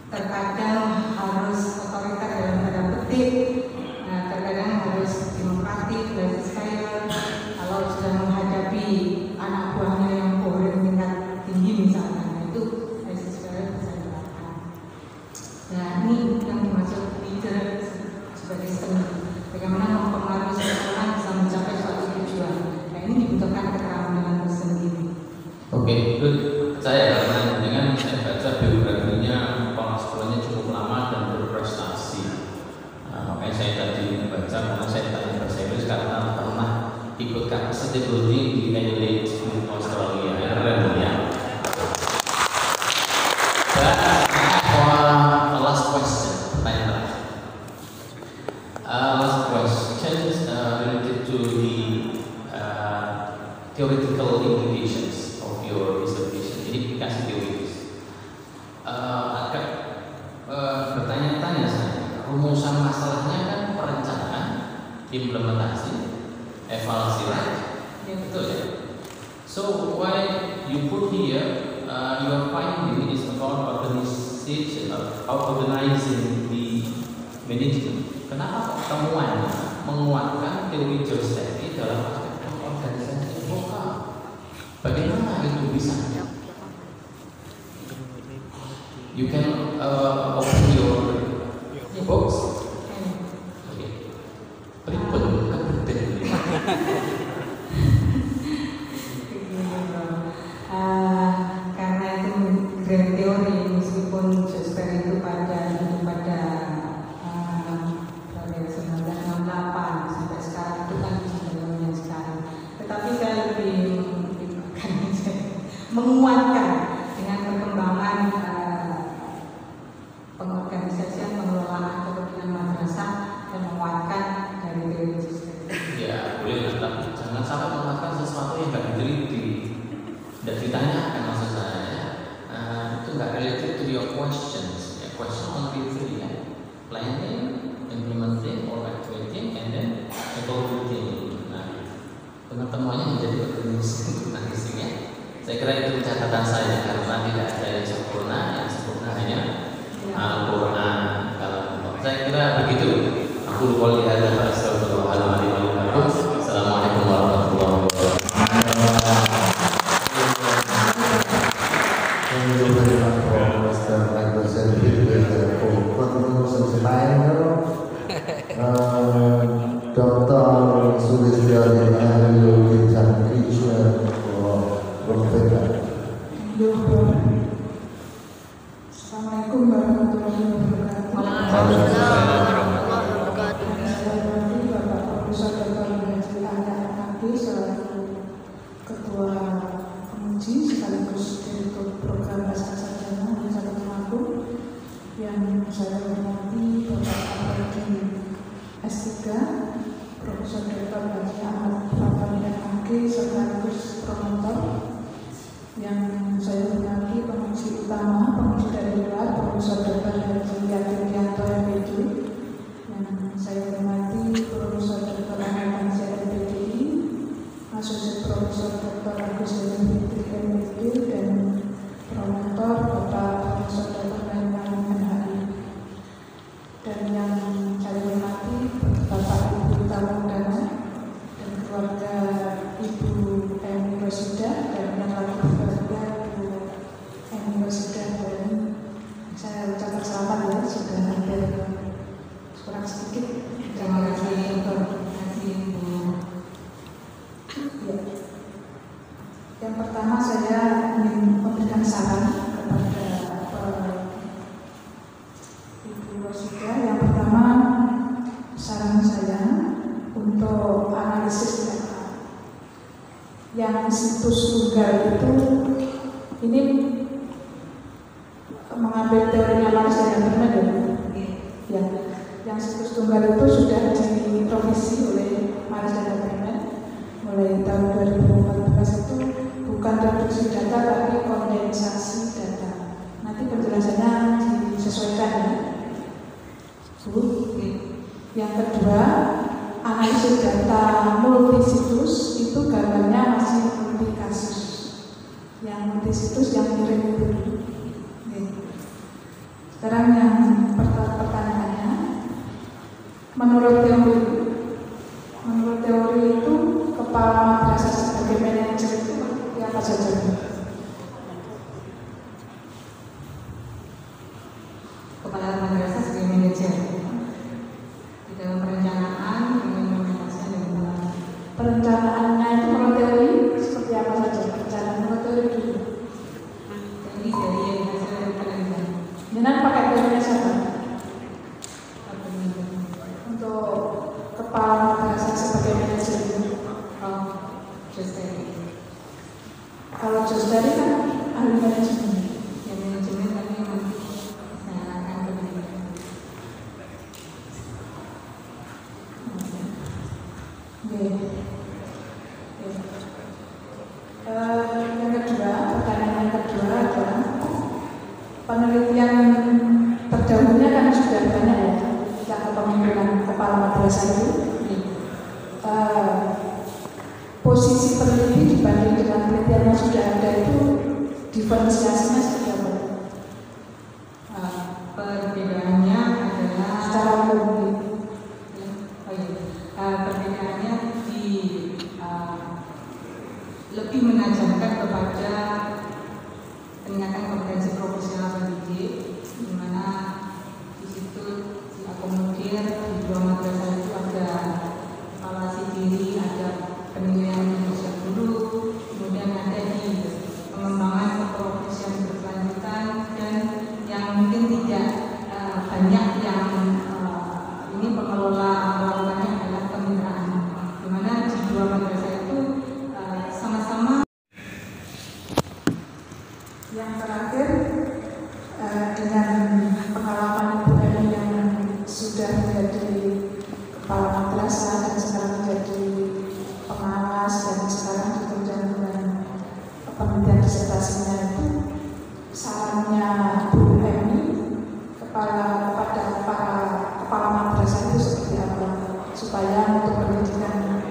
Speaker 2: terkadang harus otoriter dalam tanda petik, terkadang harus demokratik, lifestyle. Kalau sudah menghadapi anak buahnya yang boring tingkat tinggi misalnya, itu lifestyle bisa dilakukan. Nah ini yang dimaksud leader sebagai seni. Bagaimana mempengaruhi seseorang bisa mencapai suatu tujuan. Nah ini dibutuhkan keterampilan tersendiri.
Speaker 7: Oke, good. Saya karena dengan saya baca biografinya kepala sekolahnya cukup lama dan berprestasi. Makanya saya tadi baca karena saya tanya bahasa Inggris karena pernah ikut capacity building di Adelaide, Australia. Keren ya. Dan last question, pertanyaan terakhir. Last question related to the theoretical implications of your dissertation. Jadi dikasih teoritis. Agak bertanya-tanya saya. Rumusan masalahnya kan perencanaan, implementasi, evaluasi, right? Ya betul ya. So why you put here your finding is about organization, organizing the management. Kenapa temuannya menguatkan teori Joseph dalam aspek organisasi lokal? Bagaimana itu bisa? You can open your box. Okay. Pripun kepenting.
Speaker 2: Karena itu grand teori, meskipun Joseph itu pada 1968 sampai sekarang itu kan dalamnya sekarang. Tetapi saya lebih menguatkan dengan perkembangan pengorganisasian pengelolaan kepemimpinan madrasah dan menguatkan dari teori Joseph.
Speaker 7: Ya boleh, tapi jangan sampai menguatkan sesuatu yang tidak diteliti. Dan ditanyakan maksud saya, itu nggak related to your questions. Ya, question only three ya, planning, implementing, or activating, and then evaluating. Nah, teman-temannya menjadi organisasi ya. Saya kira itu catatan saya karena tidak ada yang sempurna hanya Al-Quran. Saya kira begitu. Aku lupa lihat dan astagfirullahaladzim. Assalamualaikum warahmatullahi wabarakatuh.
Speaker 1: Dr. Sulistiani Ahli Kitab Krishna Profesor.
Speaker 8: Assalamualaikum warahmatullahi wabarakatuh.
Speaker 3: Waalaikumsalam warahmatullahi wabarakatuh.
Speaker 8: Saya hormati Bapak Profesor Dr. Haji Ahmad selaku Ketua Penguji sekaligus Direktur Program Bahasa Sarjana Universitas Lampung. Yang saya hormati Bapak Abadi S3 Profesor Dr. Haji Ahmad sekaligus promotor. Yang saya hormati penguji utama, penguji dari luar, Profesor Dr. Haji Yadrianto MPD. Yang saya hormati Profesor Dr. Ahmad MPD, Asosiat Profesor Dr. Agus Fitri MPD, dan promotor Bapak sedikit.
Speaker 2: Terima kasih Bu.
Speaker 8: Ya. Yang pertama saya ingin memberikan saran kepada Ibu Rosida. Yang pertama saran saya untuk analisis data. Yang situs tunggal itu ini mengambil teorinya Maris dan Herman ya. Yang situs tunggal itu sudah diprovisi oleh Maris dan Herman mulai tahun 2014 itu bukan reduksi data tapi kondensasi data. Nanti penjelasannya disesuaikan ya. Bu. Yang kedua, analisis data multisitus itu gambarnya masih multi kasus. Yang multisitus yang kirim itu. Sekarang yang pertanyaannya, menurut teori itu kepala madrasah sebagai manajer itu seperti apa saja?
Speaker 2: Kepala madrasah sebagai manajer di dalam perencanaan, implementasi dan pengembangan.
Speaker 8: Perencanaannya itu menurut teori seperti apa saja? Perencanaan menurut teori dulu.
Speaker 2: Jadi dari yang hasil dari penelitian.
Speaker 8: Jangan pakai teorinya siapa?
Speaker 2: Apa ini?
Speaker 8: Untuk kepala madrasah sebagai manajer itu. Kalau Jostari kan ahli manajemen.
Speaker 2: Ya manajemen tapi memang saya akan penelitian.
Speaker 8: Yang kedua, pertanyaan yang kedua adalah penelitian terdahulunya kan sudah banyak ya tentang kepemimpinan kepala madrasah itu. Posisi peneliti dibanding dengan penelitian yang sudah ada itu diferensiasinya seperti apa?
Speaker 2: Perbedaannya adalah
Speaker 8: Secara umum.
Speaker 2: Perbedaannya lebih menajamkan kepada peningkatan kompetensi profesional pendidik, di mana di situ diakomodir di dua madrasah itu ada evaluasi diri, ada penilaian usia guru, kemudian ada di pengembangan profesional berkelanjutan dan yang mungkin tidak banyak yang ini pengelola melakukannya adalah kemitraan, di mana di dua madrasah itu sama-sama.
Speaker 8: Yang terakhir, dengan pengalaman Ibu Eni yang sudah menjadi kepala madrasah dan sekarang menjadi pengawas dan sekarang ditunjang dengan penelitian disertasinya itu, sarannya Bu Eni kepada para kepala madrasah itu seperti apa supaya untuk pendidikan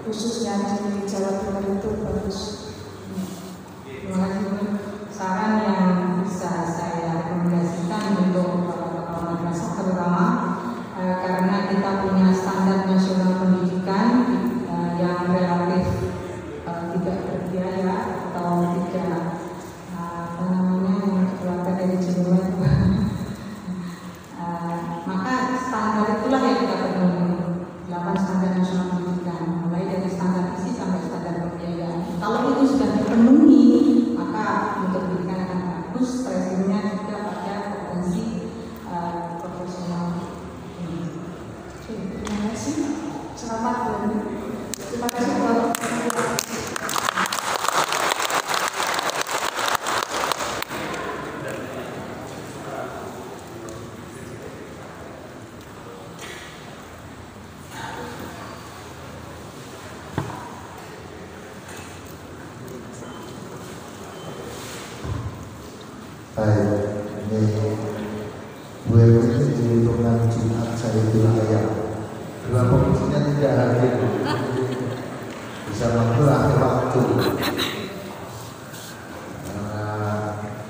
Speaker 8: khususnya di Jawa Timur itu bagus.
Speaker 2: Terima kasih Bu. Saran yang bisa saya rekomendasikan untuk kepala madrasah terutama karena kita punya standar nasional pendidikan yang relatif tidak berbiaya atau tidak yang dikeluarkan dari jenuh, maka standar itulah yang kita penuhi. 8 standar nasional pendidikan, mulai dari standar isi sampai standar pembiayaan. Kalau itu sudah dipenuhi, maka untuk pendidikan akan bagus, presidennya juga pada kompetensi profesional.
Speaker 8: Terima kasih. Selamat Bu. Terima kasih Bu.
Speaker 1: Baik, ini Bu Eni diuntungkan Jumat saya itu ayam. Dua pengisinya tidak hadir, bisa waktu akhir waktu. Karena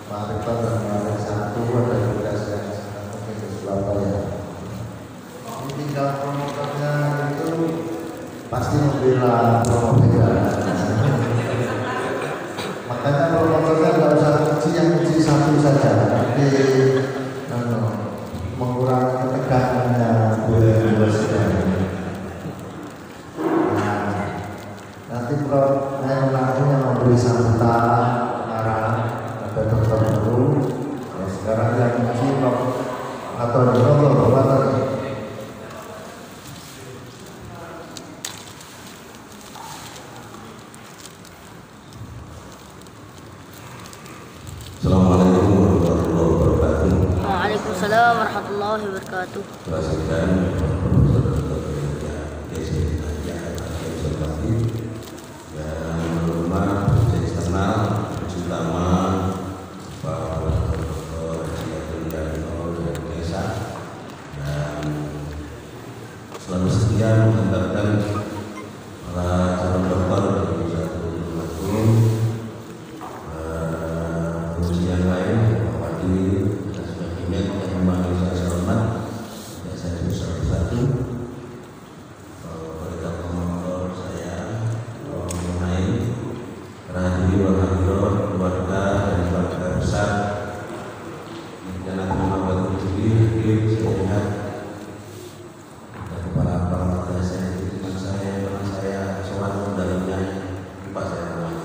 Speaker 1: Pak Rektor dan Pak Rektor 1 ada tugas yang sangat penting di Surabaya. Ini tinggal promotornya itu pasti membela promotor. Makanya promotornya nggak usah uji yang uji satu saja, tapi mengurangi tegangannya Bu atau di nomor water.
Speaker 9: Assalamualaikum warahmatullahi wabarakatuh.
Speaker 3: Waalaikumsalam warahmatullahi wabarakatuh.
Speaker 9: Perhatikan yang berhormat Presiden Eksternal utama Pak Dr. Haji Yadul dan Desa, dan selalu setia mengantarkan para calon dokter dari satu Agung, yang lain, Pak Wadi dan sebagainya yang memanggil saya hormat, dan saya satu-satu kolega promotor saya mengenai radio keluarga dan keluarga besar dan Muhammad Budi hadir. Saya ingat dan kepala keluarga saya itu teman saya soal dalamnya lupa saya namanya,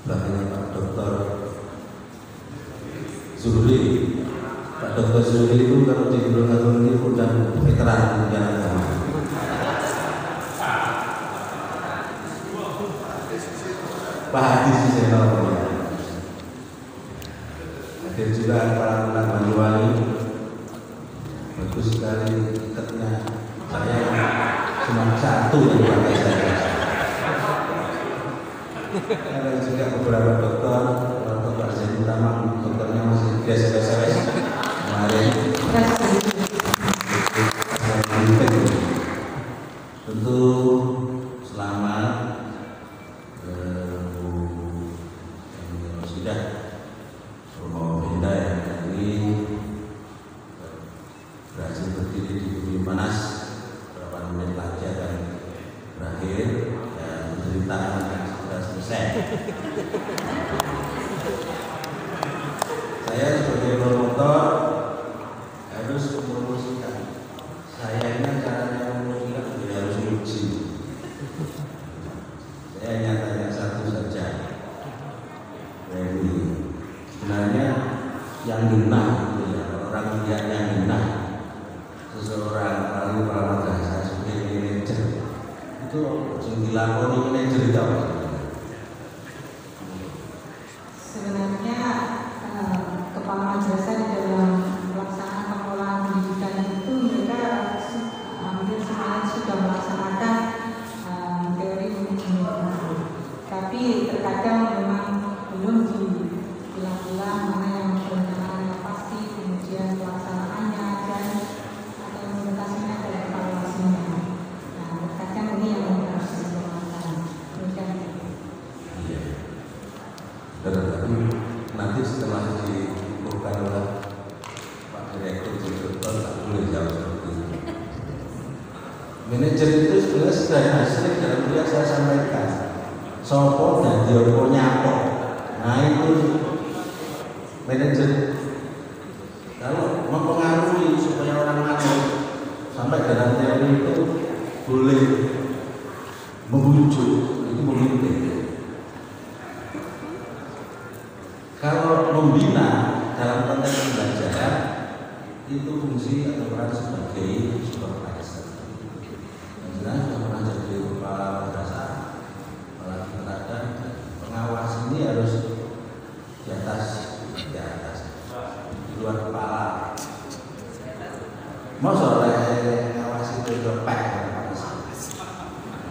Speaker 9: belakangnya Pak Dr. Zuhri. Pak Dr. Zuhri itu kalau di Gunung Agung ini udah veteran pendidikan agama. Pak Hadi Suseno hadir juga para anak Banyuwangi. Bagus sekali tiketnya, saya cuma satu yang pakai saya. Ada juga beberapa dokter pasien utama, dokternya masih biasa-biasa kemarin. Tentu selamat Bu Rosidah Romo Benda yang ini berhasil berdiri di bumi panas beberapa menit lagi akan berakhir dan penderitaan sudah selesai. Saya sebagai promotor harus mempromosikan. Saya ini caranya mempromosikan harus uji. Saya hanya tanya satu saja. Ini sebenarnya yang genah itu ya, orang yang genah seseorang apalagi perawat saya sebagai manajer itu yang dilakoni manajer itu apa?
Speaker 2: Sebenarnya kepala madrasah di dalam pelaksanaan pengelolaan pendidikan itu mereka hampir semuanya sudah melaksanakan teori manajemen, tapi terkadang memang belum dipilah-pilah mana yang perencanaannya pasti, kemudian pelaksanaannya dan atau implementasinya dan evaluasinya. Nah, terkadang ini yang harus dilakukan.
Speaker 9: Tapi nanti setelah diukurkan oleh Pak Direktur Direktur tak boleh jawab seperti itu. Manajer itu sebenarnya sederhana, sering dalam kuliah saya sampaikan. Sopo dan diopo nyapo. Nah itu manajer. Kalau mempengaruhi supaya orang masuk sampai dalam teori itu boleh membujuk, itu memimpin. Kalau membina dalam konteks pembelajaran itu fungsi atau peran sebagai supervisor. Yang jelas pernah jadi kepala madrasah, apalagi berada pengawas ini harus di atas, di luar kepala. Mau soalnya ngawasi itu lepek,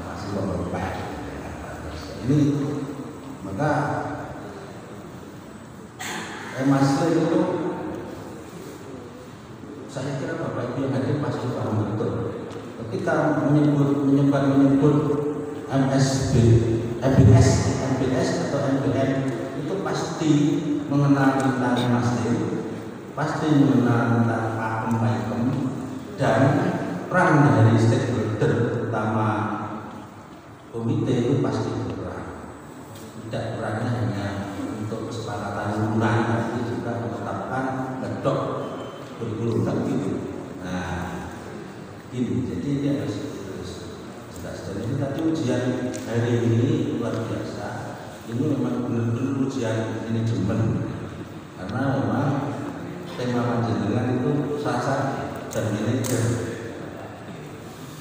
Speaker 9: ngawasi lepek. Ini maka Masle itu saya kira Bapak Ibu yang hadir pasti paham betul. Ketika menyebut MSB, MBS atau MBM itu pasti mengenal tentang Masle, pasti mengenal tentang pakem dan peran dari stakeholder terutama komite itu pasti berperan. Tidak perannya hanya untuk kesepakatan lunak, tapi juga menetapkan ngedok kurikulum kan gitu. Nah, ini jadi ini harus jelas. Dan ini tadi ujian hari ini luar biasa. Ini memang benar-benar ujian manajemen karena panjenengan itu sasar dan manajer.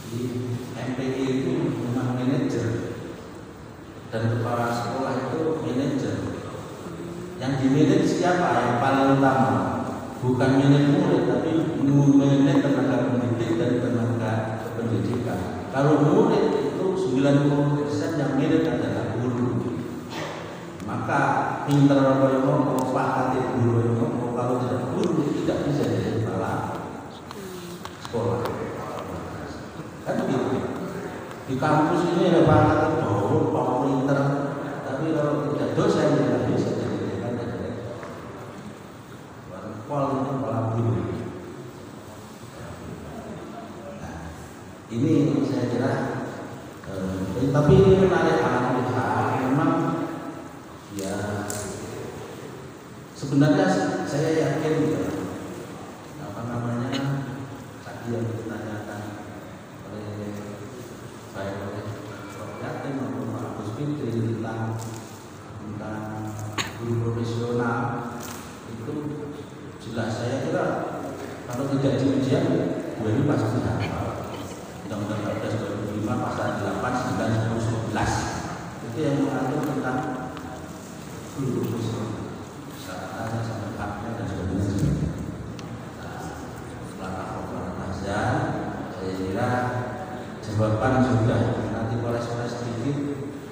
Speaker 9: Di MPI itu memang manajer dan kepala sekolah itu manajer. Yang dimanage siapa? Yang paling utama bukan manage murid, tapi manage tenaga pendidik dan tenaga pendidikan. Kalau murid itu 90% yang manage adalah guru. Maka pinter orang Pak Katib guru kalau tidak guru tidak bisa jadi kepala sekolah. Kan begitu. Di kampus ini ada Pak Katib guru, Pak pinter, tapi kalau tidak dosen tidak bisa jadi dekan dan direktur. Pol itu kepala guru. Nah, ini saya kira, tapi ini menarik analisa. Memang ya sebenarnya saya yakin ya, tadi yang ditanyakan oleh Prof. Yatin maupun Pak Agus Fitri tentang guru profesional itu jelas. Saya kira kalau tidak diujian dua ini pasti hafal. Undang-Undang 14 2005 pasal 8, 9, 10, 11 itu yang mengatur tentang guru profesional, syaratnya sampai haknya dan sebagainya. Saya kira jawaban sudah, nanti koles-koles sedikit,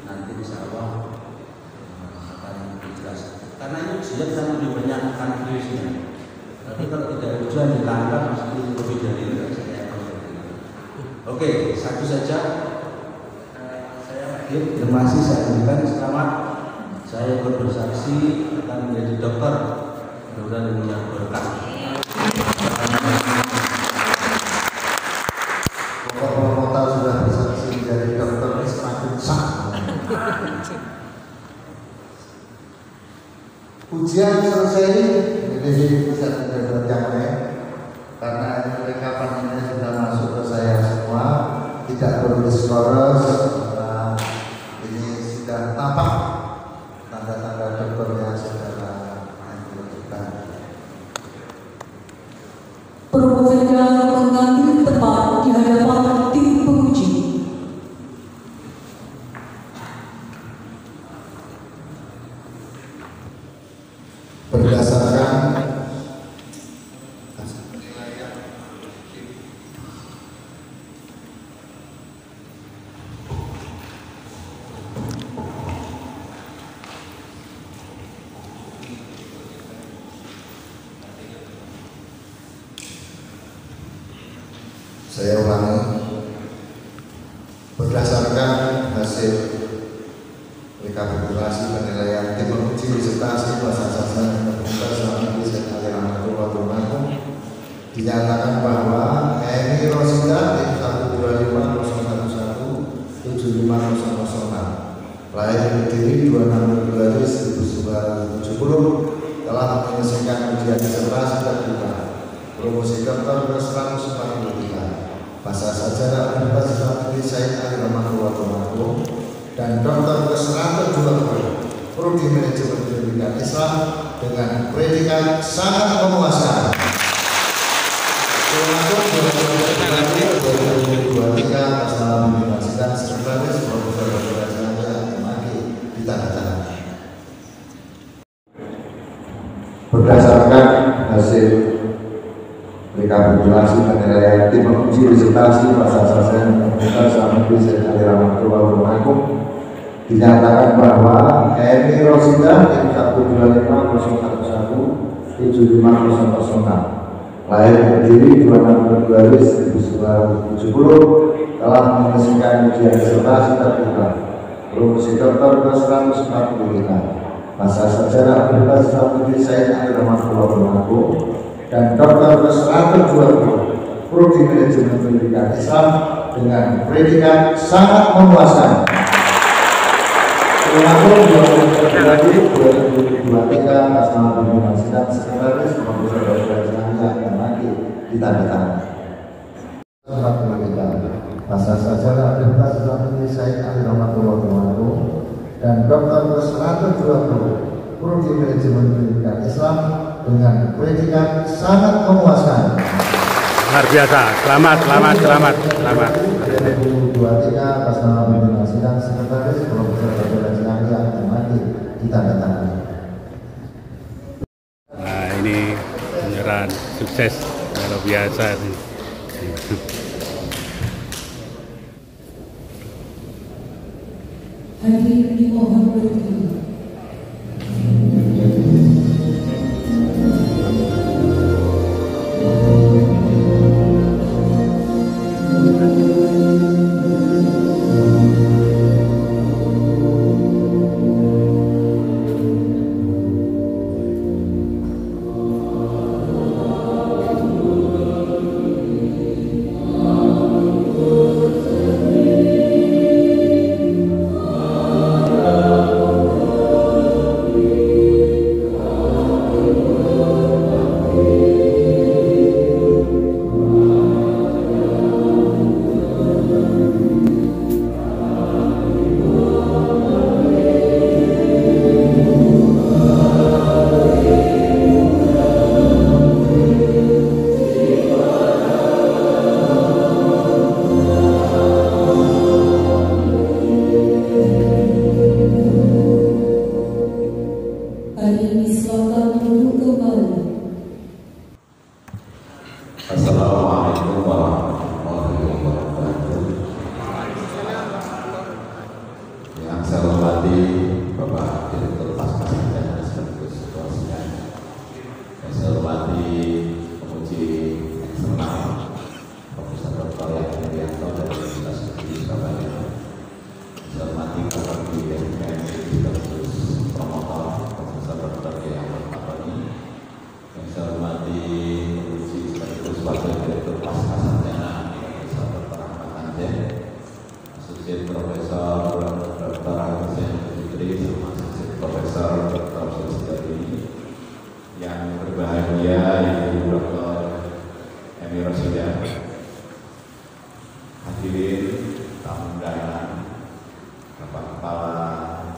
Speaker 9: nanti insya Allah akan dijelaskan. Karena ini ujian kan lebih banyak konfusnya. Tapi kalau tidak ujian ditangkap mesti lebih dari itu. Oke, satu saja. Saya akhir. Terima kasih, saya berikan selamat. Saya ikut bersaksi akan menjadi dokter. Mudah-mudahan punya berkah.
Speaker 1: Kota sudah bersaksi menjadi dokter ini semakin sah. Ujian selesai, jadi bisa tidak yang lain karena rekapan ini sudah masuk ke saya semua, tidak perlu diskores karena ini sudah tampak tanda-tanda dokternya secara menunjukkan.
Speaker 10: Proposalnya mengambil tempat di hadapan tim penguji.
Speaker 1: Berdasarkan saya ulangi, berdasarkan hasil rekapitulasi penilaian tim penguji disertasi bahasa sastra dan komputer selama riset aliran waktu dinyatakan bahwa Eni Rosita tim 12501175006 lahir berdiri 26 Februari 1970 telah menyelesaikan ujian disertasi terbuka promosi doktor ke 143 bahasa sejarah Universitas Said Ali Ramadhan dan doktor ke 120 prodi manajemen pendidikan Islam dengan predikat sangat memuaskan. Termasuk 2023 masalah bimbingan dan sekretaris Profesor Dr. Maki ditandatangani. Berdasarkan hasil rekapitulasi penilaian tim penguji disertasi bahasa sastra dan komputer selama riset aliran waktu dinyatakan bahwa Eni Rosita tim 12501175006 lahir berdiri 26 Februari 1970 telah menyelesaikan ujian disertasi terbuka promosi doktor ke 145 bahasa sejarah Universitas Said Ali Ramadhan dan doktor ke 120 prodi manajemen pendidikan Islam dengan predikat sangat memuaskan. Termasuk 20 Februari 2023 masalah bimbingan sidang sekretaris Profesor Dr. Maki ditandatangani. Bahasa sejarah Universitas Said Ali Ramadhan dan doktor ke 120 prodi manajemen pendidikan Islam dengan dengan predikat sangat memuaskan.
Speaker 11: Luar biasa. Selamat.
Speaker 1: 2023 atas nama pimpinan sidang sekretaris Profesor Dr. Haji Ahli Mati ditandatangani.
Speaker 11: Nah, ini penyerahan sukses luar biasa nih.
Speaker 10: Hadirin dimohon berdiri.
Speaker 12: Assalamualaikum warahmatullahi wabarakatuh. Yang saya hormati Bapak Direktur Pascasarjana sekaligus Ketua Sidang. Yang saya hormati penguji eksternal Profesor Dr. Yakin Rianto dari Universitas Negeri Surabaya. Saya hormati Bapak Direktur sekaligus promotor Profesor Dr. Yakin Rianto. Yang saya hormati Wakil Direktur Pascasarjana Profesor Dr. Ahmad Anjen, Asosiat Profesor Dr. Hussein Fitri, sama Asosiat Profesor Dr. Sosiali, yang berbahagia Ibu Dr. Emi Rosida, hadirin tamu undangan, Bapak Kepala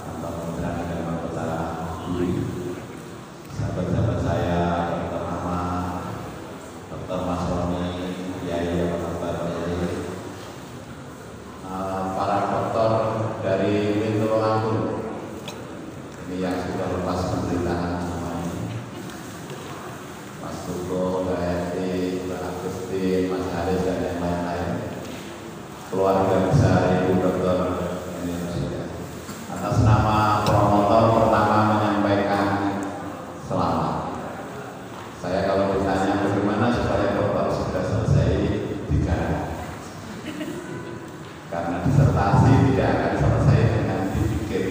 Speaker 12: Kantor Kementerian Agama Kota Duri, sahabat-sahabat saya, Dr. Ahmad, Dr. Mas Roni, Yai, apa kabar Yai? Para dokter dari Windu Lampung, ini yang sudah lepas pemberitaan semuanya, Mas Tugo, Mbak Eti, Mbak Agustin, Mas Haris dan yang lain-lain, keluarga besar Ibu Dr. Indonesia. Atas nama promotor pertama menyampaikan selamat. Saya kalau ditanya bagaimana supaya dokter sudah selesai digarap, karena disertasi tidak akan selesai dengan dipikir.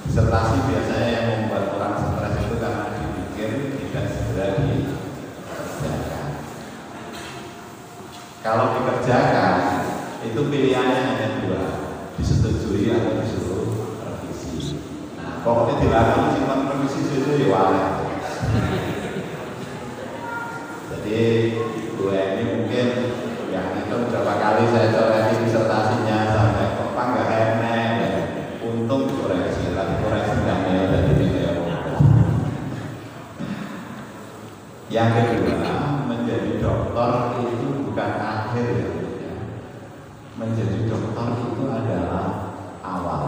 Speaker 12: Disertasi biasanya yang membuat orang stres itu karena dipikir tidak segera dikerjakan. Kalau dikerjakan itu pilihannya hanya dua, disetujui atau disuruh revisi. Nah, pokoknya dilarang simpan revisi itu ya walet. Jadi Bu Eni mungkin yang itu berapa kali saya coleki disertasinya sampai kok nggak enak, untung dikoreksi, tapi koreksi nggak ya dari media. Yang kedua, menjadi dokter itu bukan akhir ya. Menjadi dokter itu adalah awal.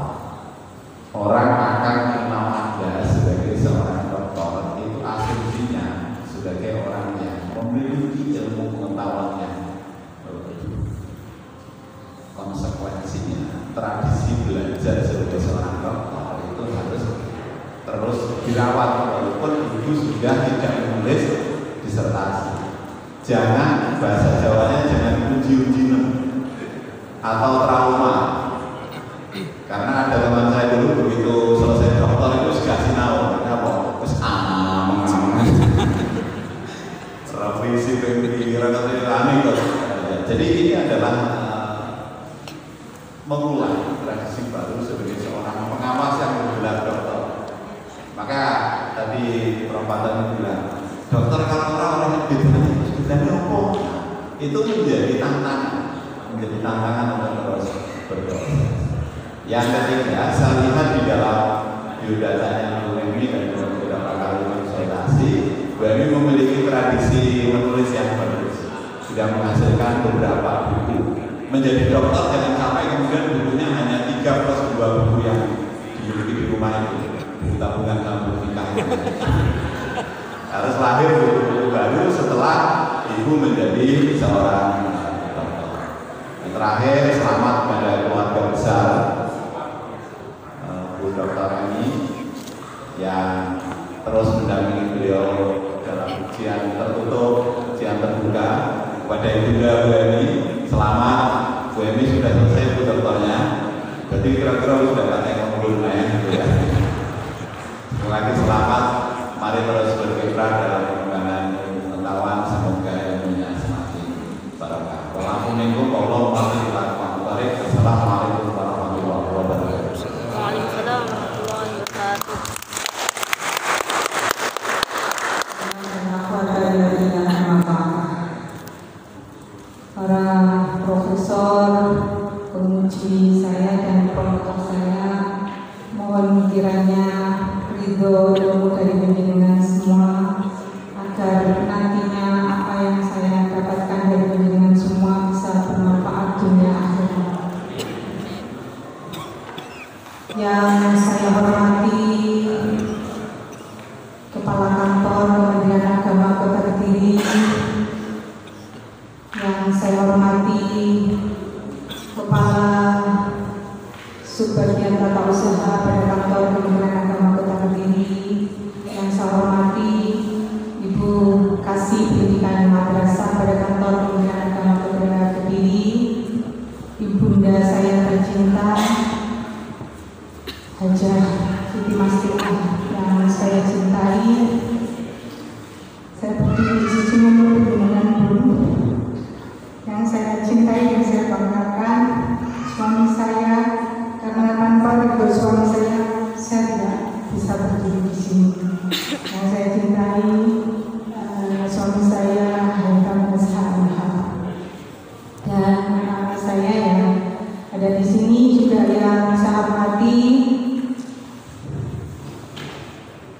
Speaker 12: Orang akan kenal Anda sebagai seorang dokter itu asumsinya sebagai orang yang memiliki ilmu pengetahuan yang konsekuensinya tradisi belajar sebagai seorang dokter itu harus terus dirawat walaupun ibu sudah tidak menulis disertasi. Jangan bahasa Jawanya jangan uji-uji atau trauma. Karena ada teman saya dulu begitu selesai dokter itu dikasih naon, apa? Terus revisi pemikiran atau aneh kok. Jadi ini adalah memulai tradisi baru sebagai seorang pengawas yang bergelar dokter. Maka tadi perempatan bilang, dokter kalau orang yang ditanya sebenarnya apa? Itu menjadi tantangan untuk terus berproses. Yang ketiga, saya lihat di dalam biodatanya Bu Emi dan beberapa kali yang menghasilkan beberapa buku. Menjadi dokter jangan sampai kemudian bukunya hanya 3 plus 2 buku yang dimiliki di rumah itu, buku tabungan dan buku nikah. Harus lahir buku baru setelah ibu menjadi seorang dokter. Yang terakhir, selamat kepada keluarga besar Bu Dr. ini yang terus mendampingi beliau dalam ujian tertutup, ujian terbuka. Kepada Ibunda Bu Emi, selamat. Bu Emi sudah selesai Bu dokternya, berarti kira-kira sudah katanya ngomong gitu ya. Sekali lagi selamat. Mari terus berkiprah dalam pengembangan pengetahuan, semoga ilmunya semakin barokah. Wassalamualaikum warahmatullahi wabarakatuh. Assalamualaikum warahmatullahi wabarakatuh.
Speaker 3: Waalaikumsalam warahmatullahi wabarakatuh.
Speaker 2: Para profesor, penguji saya dan promotor saya, mohon kiranya ridho ilmu dari penjenengan semua, agar nantinya apa yang saya dapatkan dari penjenengan semua bisa bermanfaat dunia akhirat. Yang saya hormati Kepala Kantor Kementerian Agama Kota Kediri, yang saya hormati Kepala Subbagian Tata Usaha pada Kantor Kementerian Agama Kota Kediri, yang saya hormati Ibu Kasih Pendidikan Madrasah pada Kantor Kementerian Agama Kota Kediri, Ibunda saya tercinta Hajah Siti Masliah yang saya cintai. Saya berdiri di sini dengan dulu. Yang saya cintai dan saya banggakan suami saya, karena tanpa ridho suami saya tidak bisa berdiri di sini. Yang saya cintai suami saya Haikam Masharimah, dan anak saya yang ada di sini juga yang saya hormati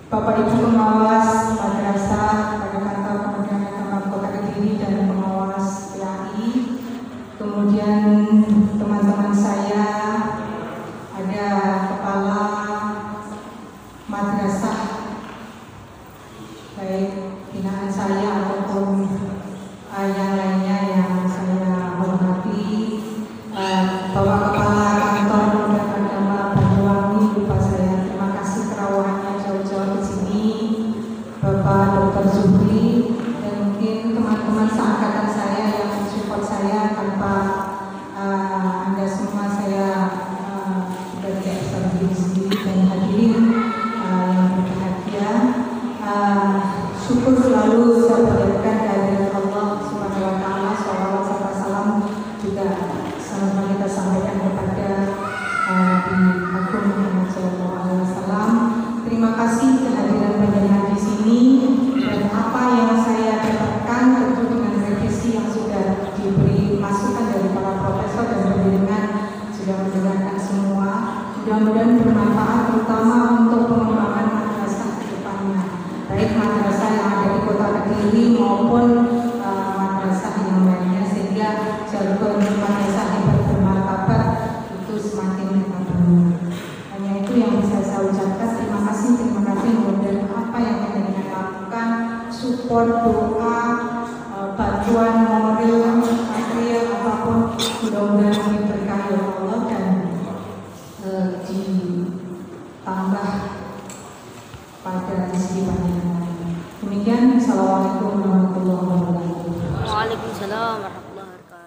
Speaker 2: Bapak Ibu pengawas madrasah pada Kantor Kementerian Agama Kota Kediri dan pengawas PAI, kemudian teman-teman saya, ada kepala madrasah baik binaan saya ataupun yang lainnya yang saya hormati, Bapak Kepala Kantor Kementerian Agama Banyuwangi, lupa saya, terima kasih kerawaannya jauh-jauh ke sini, Bapak Dr. Zuhri, dan mungkin teman-teman seangkatan saya yang mensupport saya. Tanpa Anda semua saya sudah tidak bisa berdiri sendiri. Dan hadirin yang berbahagia, syukur selalu saya panjatkan kehadirat Allah Subhanahu wa Ta'ala. Shalawat serta salam juga sama-sama kita sampaikan kepada Nabi Agung Muhammad SAW. Terima kasih kehadiran panjenengan di sini, dan apa yang saya dapatkan tentu dengan revisi yang sudah diberi masukan dari para profesor dan panjenengan sudah mendengarkan semua. Mudah-mudahan bermanfaat, terutama untuk pengembangan madrasah ke depannya, baik madrasah yang ada di Kota Kediri maupun madrasah yang lainnya, sehingga jargon madrasah yang bermartabat itu semakin kita bangun. Hanya itu yang bisa saya ucapkan. Terima kasih. Mudah-mudahan apa yang kita lakukan, support, doa, bantuan moral, material apapun, mudah-mudahan diberkahi oleh Allah dan ditambah pada rezeki panjang. Demikian. Assalamualaikum warahmatullahi wabarakatuh.
Speaker 3: Waalaikumsalam warahmatullahi wabarakatuh.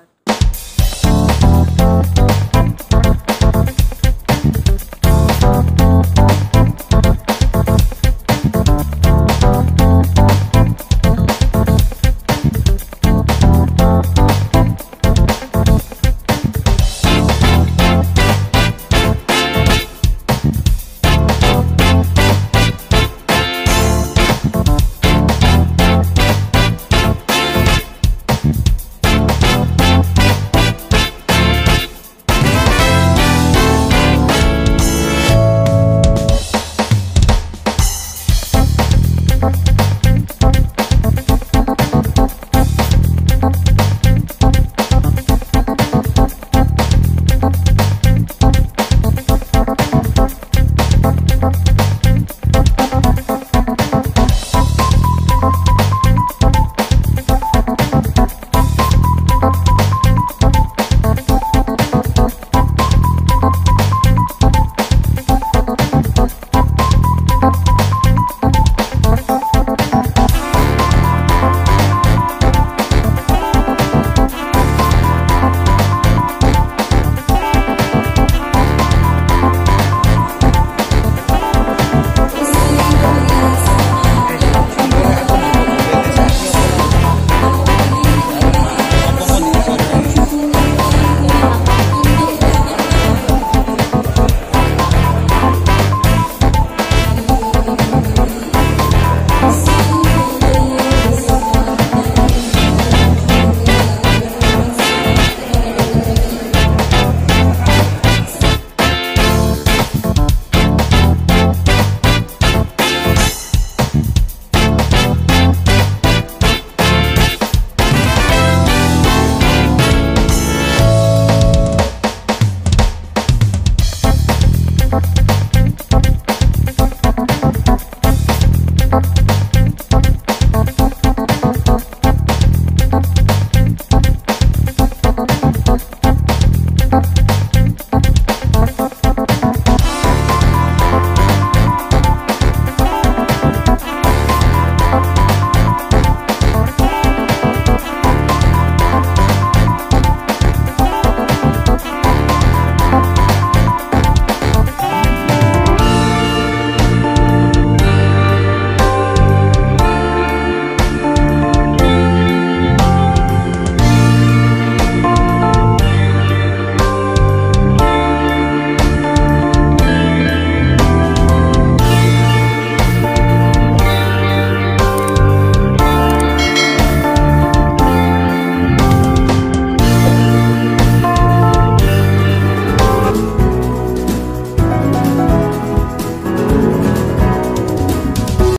Speaker 10: Bye.